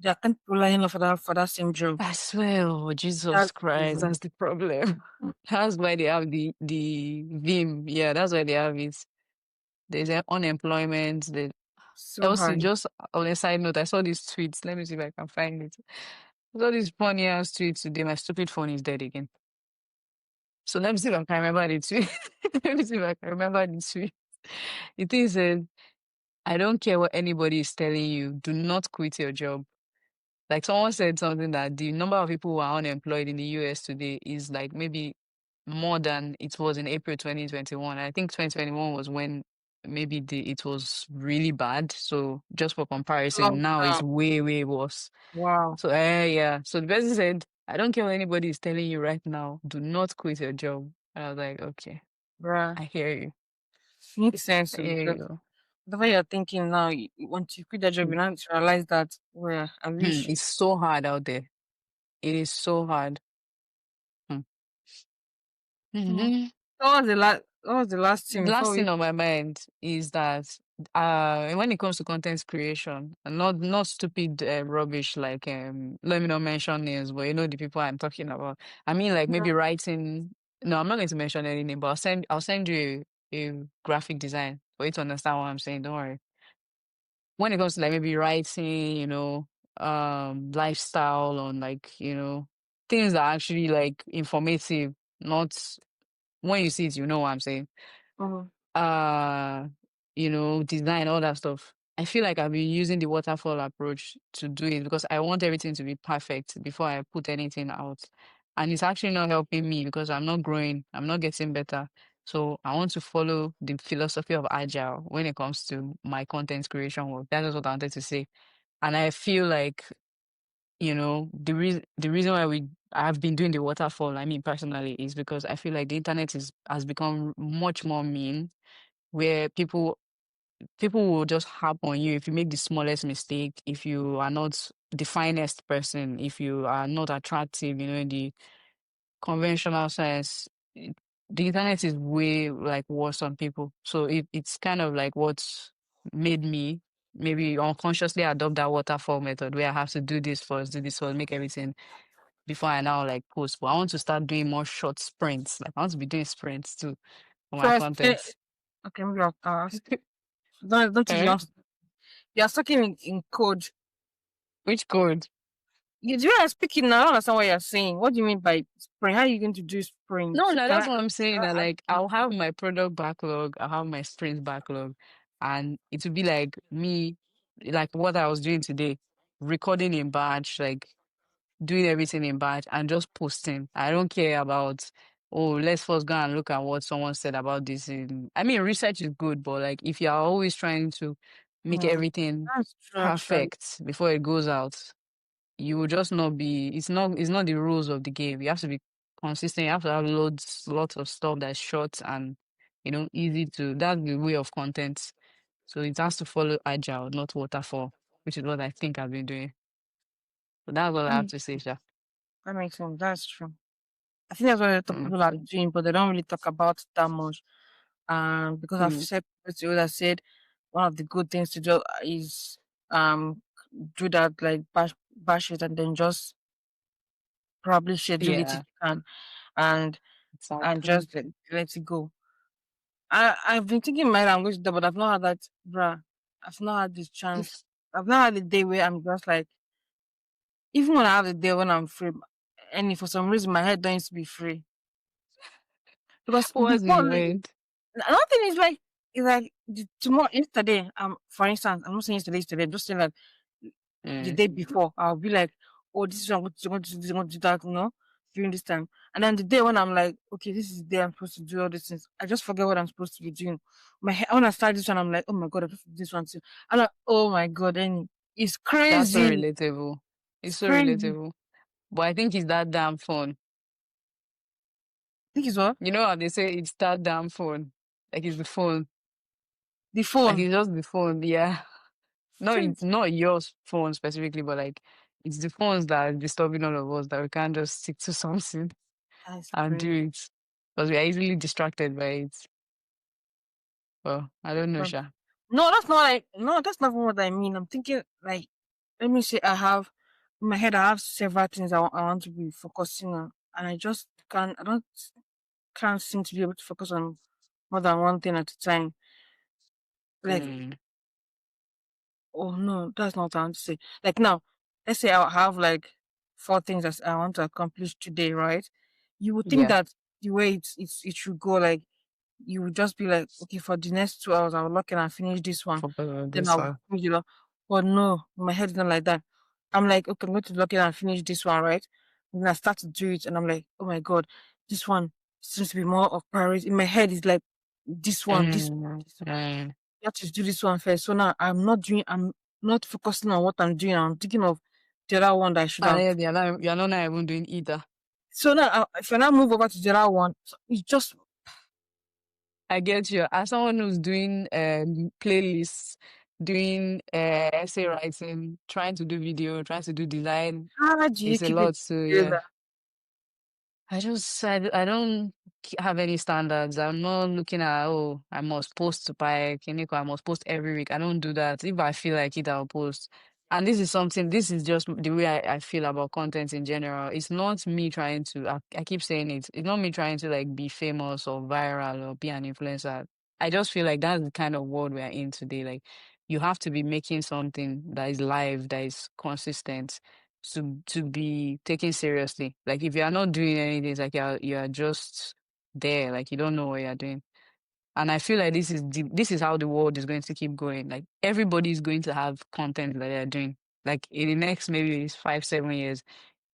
[SPEAKER 2] they can't rely enough for that same job.
[SPEAKER 1] I swear, oh, Jesus
[SPEAKER 2] That's the
[SPEAKER 1] Christ,
[SPEAKER 2] reason.
[SPEAKER 1] that's the problem. That's why they have the Vim. Yeah, that's why they have it. There's unemployment.
[SPEAKER 2] So
[SPEAKER 1] Elsie,
[SPEAKER 2] hard.
[SPEAKER 1] just on a side note, I saw these tweets. Let me see if I can find it. I saw this funny ass tweet today. My stupid phone is dead again. So let me see if I can remember the tweet. Let me see if I can remember the tweet. It is, I don't care what anybody is telling you. Do not quit your job. Like someone said something that the number of people who are unemployed in the US today is like maybe more than it was in April 2021. I think 2021 was when maybe it was really bad. So just for comparison, now it's
[SPEAKER 2] Lockdown.
[SPEAKER 1] way, way worse.
[SPEAKER 2] Wow.
[SPEAKER 1] So yeah. So the person said, I don't care what anybody is telling you right now. Do not quit your job. And I was like, okay,
[SPEAKER 2] Bruh.
[SPEAKER 1] I hear you.
[SPEAKER 2] Makes sense
[SPEAKER 1] I
[SPEAKER 2] to
[SPEAKER 1] hear
[SPEAKER 2] because
[SPEAKER 1] you.
[SPEAKER 2] whatever you're thinking now, once you quit that job, you now realize that, well, I wish.
[SPEAKER 1] It's so hard out there. It is so hard. Hmm.
[SPEAKER 2] Hmm.
[SPEAKER 1] Mhm.
[SPEAKER 2] What was the last thing
[SPEAKER 1] The
[SPEAKER 2] before
[SPEAKER 1] last
[SPEAKER 2] we?
[SPEAKER 1] thing on my mind is that when it comes to content creation, and not stupid rubbish like let me not mention names, but you know the people I'm talking about. I mean like maybe writing. No, I'm not going to mention any name, but I'll send you a graphic design for you to understand what I'm saying. Don't worry. When it comes to like maybe writing, lifestyle on like things that are actually like informative, not when you see it, you know what I'm saying
[SPEAKER 2] Mhm.
[SPEAKER 1] uh design, all that stuff. I feel like I've been using the waterfall approach to do it because I want everything to be perfect before I put anything out. And it's actually not helping me because I'm not growing, I'm not getting better. So I want to follow the philosophy of agile when it comes to my content creation work. That is what I wanted to say. And I feel like, the reason why we I've been doing the waterfall, I mean personally, is because I feel like the internet has become much more mean where people will just harp on you if you make the smallest mistake, if you are not the finest person, if you are not attractive, in the conventional sense. The internet is way like worse on people. So it's kind of like what's made me maybe unconsciously adopt that waterfall method where I have to do this first, make everything before I now like post. But I want to start doing more short sprints. Like I want to be doing sprints too for
[SPEAKER 2] So
[SPEAKER 1] my
[SPEAKER 2] I say,
[SPEAKER 1] content.
[SPEAKER 2] okay, maybe I'll ask. Don't think
[SPEAKER 1] Okay.
[SPEAKER 2] you're talking in code.
[SPEAKER 1] Which code?
[SPEAKER 2] You are speaking now. I don't understand what you're saying. What do you mean by sprint? How are you going to do
[SPEAKER 1] No,
[SPEAKER 2] sprint?
[SPEAKER 1] no,
[SPEAKER 2] Can
[SPEAKER 1] that's
[SPEAKER 2] I?
[SPEAKER 1] what I'm saying.
[SPEAKER 2] Can
[SPEAKER 1] That
[SPEAKER 2] I
[SPEAKER 1] like
[SPEAKER 2] ask?
[SPEAKER 1] I'll have my product backlog, I'll have my sprint backlog, and it will be like me, like what I was doing today, recording in batch, like doing everything in batch and just posting. I don't care about, oh, let's first go and look at what someone said about this. I mean, research is good, but like if you are always trying to make
[SPEAKER 2] Hmm.
[SPEAKER 1] everything
[SPEAKER 2] That's true, actually.
[SPEAKER 1] perfect before it goes out, you will just not be it's not the rules of the game. You have to be consistent. You have to have lots of stuff that's short and easy to that's the way of content. So it has to follow agile, not waterfall, which is what I think I've been doing. So that's all I
[SPEAKER 2] That
[SPEAKER 1] have
[SPEAKER 2] makes
[SPEAKER 1] to say, Sha.
[SPEAKER 2] that makes sense. That's true. I think that's what a lot of
[SPEAKER 1] Mm,
[SPEAKER 2] people are doing, but they don't really talk about it that much. Because I've
[SPEAKER 1] mm,
[SPEAKER 2] said to that said one of the good things to do is um do that, like bash it and then just probably schedule it if
[SPEAKER 1] yeah,
[SPEAKER 2] you can, and
[SPEAKER 1] exactly.
[SPEAKER 2] just let it go. I've been thinking in my head I'm going to do, but I've not had that, bruh. I've not had this chance. I've not had the day where I'm just like, even when I have the day when I'm free, and if for some reason my head don't used to be free, because
[SPEAKER 1] What's in
[SPEAKER 2] before,
[SPEAKER 1] your
[SPEAKER 2] like,
[SPEAKER 1] head?
[SPEAKER 2] another thing is like, tomorrow, yesterday, for instance, I'm not saying yesterday, I'm just saying that the
[SPEAKER 1] Mm,
[SPEAKER 2] day before, I'll be like, oh, this is what I'm going to do, this, I'm going to do that, during this time. And then the day when I'm like, okay, this is the day I'm supposed to do all these things, I just forget what I'm supposed to be doing. When I start this one, I'm like, oh my God, I have to do this one too. I'm like, oh my God, and it's
[SPEAKER 1] that's so
[SPEAKER 2] crazy.
[SPEAKER 1] relatable. It's
[SPEAKER 2] It's
[SPEAKER 1] so
[SPEAKER 2] crazy.
[SPEAKER 1] relatable. But I think it's that damn phone.
[SPEAKER 2] Think it's what?
[SPEAKER 1] You know how they say it's that damn phone. Like it's the phone.
[SPEAKER 2] The
[SPEAKER 1] Like
[SPEAKER 2] phone.
[SPEAKER 1] it's just the phone, yeah. No,
[SPEAKER 2] Shit.
[SPEAKER 1] it's not your phone specifically, but like it's the phones that are disturbing all of us that we can't just stick to something
[SPEAKER 2] That's
[SPEAKER 1] and do
[SPEAKER 2] crazy.
[SPEAKER 1] it because we are easily distracted by it. Well, I don't know,
[SPEAKER 2] But
[SPEAKER 1] Sha.
[SPEAKER 2] no, that's not what I mean. I'm thinking like, let me say I have in my head I have several things I want to be focusing on, and I just can't seem to be able to focus on more than one thing at a time. Like
[SPEAKER 1] Mm.
[SPEAKER 2] Oh no, that's not what I want to say. Like now, let's say I have like four things that I want to accomplish today, right? You would think
[SPEAKER 1] Yeah,
[SPEAKER 2] that the way it should go, like you would just be like, okay, for the next 2 hours, I'll lock in and finish this one.
[SPEAKER 1] for
[SPEAKER 2] Then
[SPEAKER 1] this
[SPEAKER 2] I'll
[SPEAKER 1] one.
[SPEAKER 2] finish it. But no, my head is not like that. I'm like, okay, I'm going to lock in and finish this one, right? And I start to do it, and I'm like, oh my god, this one seems to be more of priority. In my head, is like this one, this one,
[SPEAKER 1] Mm,
[SPEAKER 2] this one.
[SPEAKER 1] mm.
[SPEAKER 2] You have to do this one first. So now I'm not focusing on what I'm doing. I'm thinking of the other one that I should
[SPEAKER 1] And
[SPEAKER 2] have.
[SPEAKER 1] then you're not even doing either.
[SPEAKER 2] So now, if I now move over to the other one, so it's just
[SPEAKER 1] I get you. As someone who's doing playlists, doing essay writing, trying to do video, trying to do design,
[SPEAKER 2] how do you
[SPEAKER 1] it's a
[SPEAKER 2] keep it
[SPEAKER 1] lot. So yeah.
[SPEAKER 2] together?
[SPEAKER 1] I don't have any standards. I'm not looking at, oh, I must post by Kineko, I must post every week. I don't do that. If I feel like it, I'll post. And this is just the way I feel about content in general. It's not me trying to, I keep saying it, it's not me trying to like be famous or viral or be an influencer. I just feel like that's the kind of world we are in today. Like you have to be making something that is live, that is consistent to be taken seriously. Like if you are not doing anything, it's like you are just there, like you don't know what you're doing. And I feel like this is how the world is going to keep going. Like everybody is going to have content that they're doing. Like in the next maybe 5, 7 years,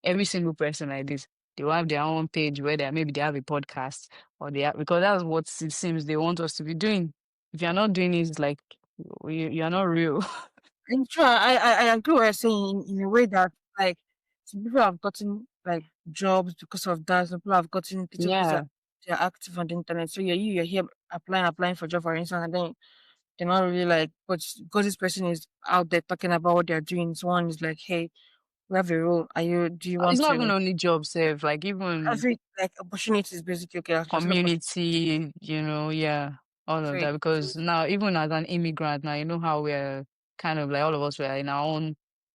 [SPEAKER 1] every single person like this, they will have their own page where maybe they have a podcast or they have, because that's what it seems they want us to be doing. If you're not doing it, it's like you're not real.
[SPEAKER 2] And sure, I agree what you're saying in a way that like some people have gotten like jobs because of that. Some people have gotten people because
[SPEAKER 1] Yeah.
[SPEAKER 2] they're active on the internet. So you're here applying for job for instance, and then they're not really like, but because this person is out there talking about what they're doing, someone is like, hey, we have a role. Do you
[SPEAKER 1] It's
[SPEAKER 2] want
[SPEAKER 1] not even
[SPEAKER 2] to
[SPEAKER 1] only job save, like even
[SPEAKER 2] every like opportunities basically okay, actually opportunity
[SPEAKER 1] community, yeah, all of
[SPEAKER 2] trade.
[SPEAKER 1] that. Because now, even as an immigrant, now you know how we're kind of like all of us were in our own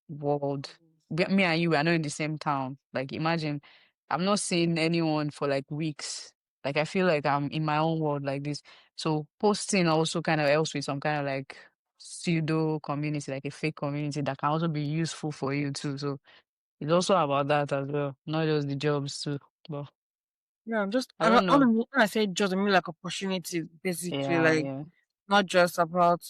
[SPEAKER 1] world. Me and you are not in the same town. Like imagine, I'm not seeing anyone for like weeks. Like I feel like I'm in my own world like this. So posting also kind of helps with some kind of like pseudo community, like a fake community that can also be useful for you too. So it's also about that as well, not just the jobs too. But
[SPEAKER 2] Yeah, I'm just
[SPEAKER 1] I don't know.
[SPEAKER 2] when I say just I mean like opportunity basically
[SPEAKER 1] Yeah,
[SPEAKER 2] like
[SPEAKER 1] yeah.
[SPEAKER 2] not just about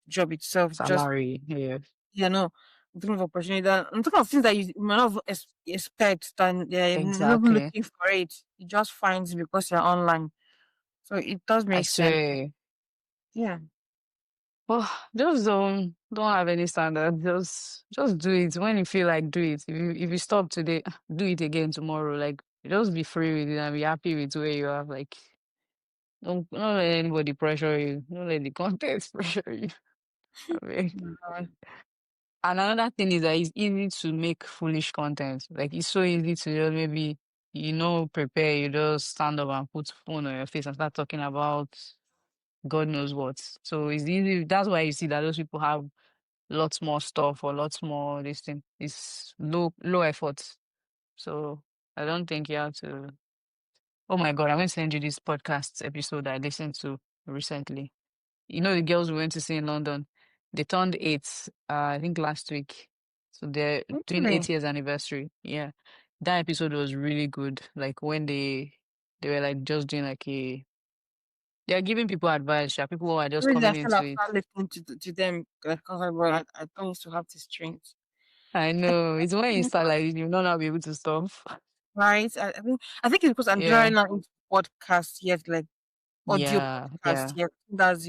[SPEAKER 2] job itself, just
[SPEAKER 1] Salary, yeah.
[SPEAKER 2] yeah, no. I'm talking of opportunity that I'm talking of things that you might not even expect that they're not even
[SPEAKER 1] Exactly.
[SPEAKER 2] looking for it. You just find it because you're online. So it does
[SPEAKER 1] I
[SPEAKER 2] make sense.
[SPEAKER 1] swear.
[SPEAKER 2] Yeah.
[SPEAKER 1] Well, just don't have any standard. Just do it when you feel like do it. If you stop today, do it again tomorrow. Like just be free with it and be happy with where you are. Like don't let anybody pressure you. Don't let the context pressure you. I mean,
[SPEAKER 2] Uh,
[SPEAKER 1] and another thing is that it's easy to make foolish content. Like it's so easy to just maybe prepare, you just stand up and put phone on your face and start talking about God knows what. So it's easy. That's why you see that those people have lots more stuff or lots more this thing. It's low effort. So I don't think you have to. Oh my God, I'm going to send you this podcast episode I listened to recently. You know the girls we went to see in London. They turned 8, I think last week. So they're doing
[SPEAKER 2] really?
[SPEAKER 1] 8 years anniversary. Yeah, that episode was really good. Like when they were like just doing like they're giving people advice. Yeah, people who are just
[SPEAKER 2] Really, I
[SPEAKER 1] coming
[SPEAKER 2] feel
[SPEAKER 1] into
[SPEAKER 2] like
[SPEAKER 1] it.
[SPEAKER 2] start listening to them because I don't used to have these strength.
[SPEAKER 1] I know it's when you start like you will not be able to stop.
[SPEAKER 2] Right? I think it's because I'm
[SPEAKER 1] Yeah,
[SPEAKER 2] trying not into podcast yet, like audio
[SPEAKER 1] yeah,
[SPEAKER 2] podcast
[SPEAKER 1] yeah.
[SPEAKER 2] yet. That's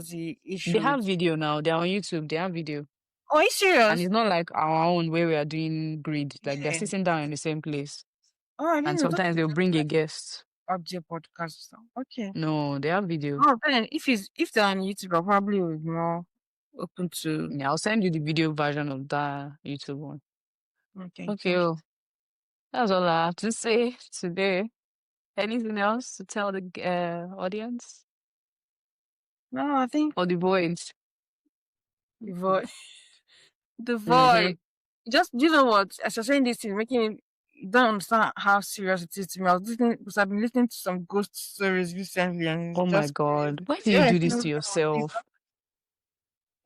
[SPEAKER 2] the
[SPEAKER 1] They
[SPEAKER 2] issue
[SPEAKER 1] have
[SPEAKER 2] with.
[SPEAKER 1] video now. They're on YouTube. They have video,
[SPEAKER 2] Oh, are you
[SPEAKER 1] and
[SPEAKER 2] serious?
[SPEAKER 1] it's not like our own where we are doing grid. Like they're
[SPEAKER 2] Yeah.
[SPEAKER 1] sitting down in the same place,
[SPEAKER 2] Oh, I
[SPEAKER 1] and
[SPEAKER 2] didn't know. I thought
[SPEAKER 1] sometimes
[SPEAKER 2] it was
[SPEAKER 1] they'll
[SPEAKER 2] just
[SPEAKER 1] bring a
[SPEAKER 2] like
[SPEAKER 1] guest.
[SPEAKER 2] audio podcast stuff. Okay.
[SPEAKER 1] No, they have video.
[SPEAKER 2] Oh, then if they're on YouTube, I probably would be more open to.
[SPEAKER 1] Yeah, I'll send you the video version of that YouTube one.
[SPEAKER 2] Okay,
[SPEAKER 1] Okay,
[SPEAKER 2] thank you.
[SPEAKER 1] well, that's all I have to say today. Anything else to tell the audience
[SPEAKER 2] No, I think
[SPEAKER 1] or the boys?
[SPEAKER 2] the voice, the
[SPEAKER 1] Mm-hmm.
[SPEAKER 2] voice. Just you know what? As you're saying this thing, making it, you don't understand how serious it is to me. I was listening because I've been listening to some ghost stories recently, and it's
[SPEAKER 1] Oh my
[SPEAKER 2] just
[SPEAKER 1] God, why do you
[SPEAKER 2] yeah,
[SPEAKER 1] do
[SPEAKER 2] it
[SPEAKER 1] this
[SPEAKER 2] feels
[SPEAKER 1] to
[SPEAKER 2] like,
[SPEAKER 1] yourself?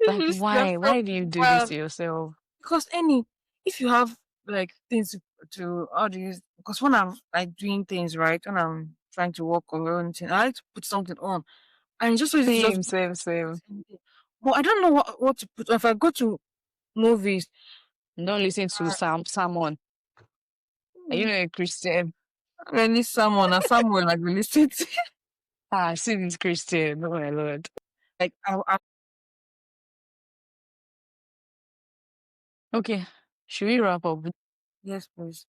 [SPEAKER 1] Like,
[SPEAKER 2] List
[SPEAKER 1] why?
[SPEAKER 2] yourself
[SPEAKER 1] Why do you do this
[SPEAKER 2] well.
[SPEAKER 1] to yourself?
[SPEAKER 2] Because any, if you have like things to how do you, because when I'm like doing things right, when I'm trying to work or anything, I like to put something on, and it's just so easy to just
[SPEAKER 1] Same, same, same.
[SPEAKER 2] but I don't know what to put. If I go to movies,
[SPEAKER 1] Don't listen to someone. Are you
[SPEAKER 2] mm,
[SPEAKER 1] not a Christian?
[SPEAKER 2] release someone or someone like release it.
[SPEAKER 1] Ah, see this Christian. Oh my Lord.
[SPEAKER 2] Like I
[SPEAKER 1] Okay. Should we wrap up?
[SPEAKER 2] yes, please.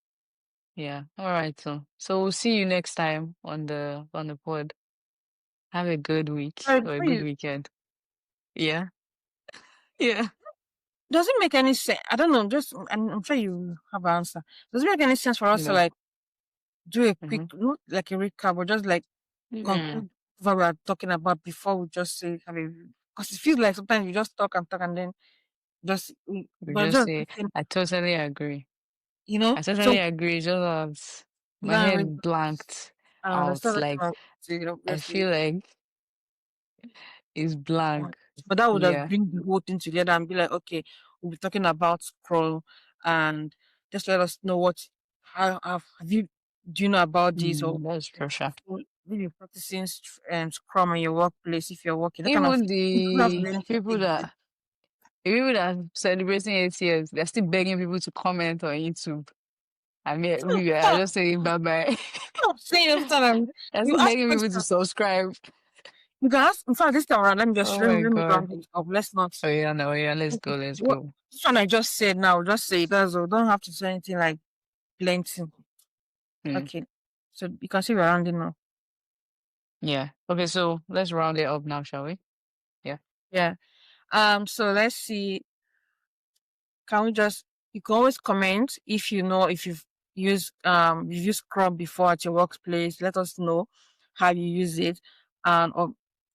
[SPEAKER 1] Yeah. All right. So we'll see you next time on the pod. Have a good week
[SPEAKER 2] Sorry,
[SPEAKER 1] or a
[SPEAKER 2] before
[SPEAKER 1] good
[SPEAKER 2] you,
[SPEAKER 1] weekend. Yeah. Yeah.
[SPEAKER 2] does it make any sense? I don't know. Just I'm sure you have an answer. Does it make any sense for us to
[SPEAKER 1] No.
[SPEAKER 2] like do a quick,
[SPEAKER 1] Mm-hmm.
[SPEAKER 2] not like a recap, or just like
[SPEAKER 1] Mm.
[SPEAKER 2] conclude what we are talking about before we just say have a, because it feels like sometimes you just talk and then just
[SPEAKER 1] We
[SPEAKER 2] but
[SPEAKER 1] just
[SPEAKER 2] just
[SPEAKER 1] say, I totally agree.
[SPEAKER 2] you know.
[SPEAKER 1] I totally
[SPEAKER 2] So
[SPEAKER 1] agree. Just
[SPEAKER 2] you
[SPEAKER 1] my
[SPEAKER 2] don't really
[SPEAKER 1] head blanked out.
[SPEAKER 2] understand what you
[SPEAKER 1] Like
[SPEAKER 2] want to say,
[SPEAKER 1] I
[SPEAKER 2] obviously.
[SPEAKER 1] feel like it's blank.
[SPEAKER 2] But that would just
[SPEAKER 1] Yeah.
[SPEAKER 2] bring the whole thing together and be like, okay, we'll be talking about Scrum and just let us know what have you do you know about this or
[SPEAKER 1] That's for sure.
[SPEAKER 2] have you practicing Scrum in your workplace if you're working that kind of
[SPEAKER 1] Even
[SPEAKER 2] you don't have to
[SPEAKER 1] the
[SPEAKER 2] be anything
[SPEAKER 1] people
[SPEAKER 2] big.
[SPEAKER 1] that the people that are celebrating 8 years, they're still begging people to comment on YouTube. I mean, we are
[SPEAKER 2] Yeah,
[SPEAKER 1] just saying bye bye.
[SPEAKER 2] I'm saying every time
[SPEAKER 1] They're
[SPEAKER 2] you
[SPEAKER 1] still
[SPEAKER 2] ask
[SPEAKER 1] begging people to
[SPEAKER 2] questions.
[SPEAKER 1] subscribe.
[SPEAKER 2] You can ask. In fact, this time around, let me just
[SPEAKER 1] Oh my
[SPEAKER 2] let me
[SPEAKER 1] God.
[SPEAKER 2] round it up. Let's not.
[SPEAKER 1] Oh yeah, no, yeah, let's go, let's
[SPEAKER 2] What
[SPEAKER 1] go.
[SPEAKER 2] this one I just said now, just say it. That's all. Don't have to say anything like plenty.
[SPEAKER 1] Hmm.
[SPEAKER 2] Okay. So you can see we're rounding now.
[SPEAKER 1] Yeah. Okay, so let's round it up now, shall we? Yeah.
[SPEAKER 2] Yeah. So let's see. Can we just you can always comment if you know if you've used Scrum before at your workplace. Let us know how you use it and or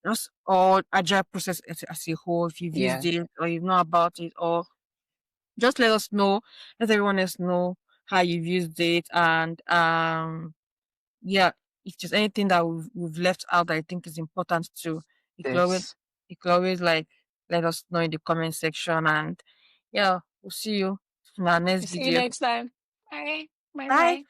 [SPEAKER 2] just or agile process as a whole if you've used
[SPEAKER 1] Yeah.
[SPEAKER 2] it or you know about it or just let us know, let everyone else know how you've used it and yeah, if there's anything that we've left out that I think is important too, you could always
[SPEAKER 1] This.
[SPEAKER 2] you could always like let us know in the comment section and yeah, we'll see you in our next
[SPEAKER 1] See you
[SPEAKER 2] video.
[SPEAKER 1] next time. Bye. Bye
[SPEAKER 2] Bye.
[SPEAKER 1] bye.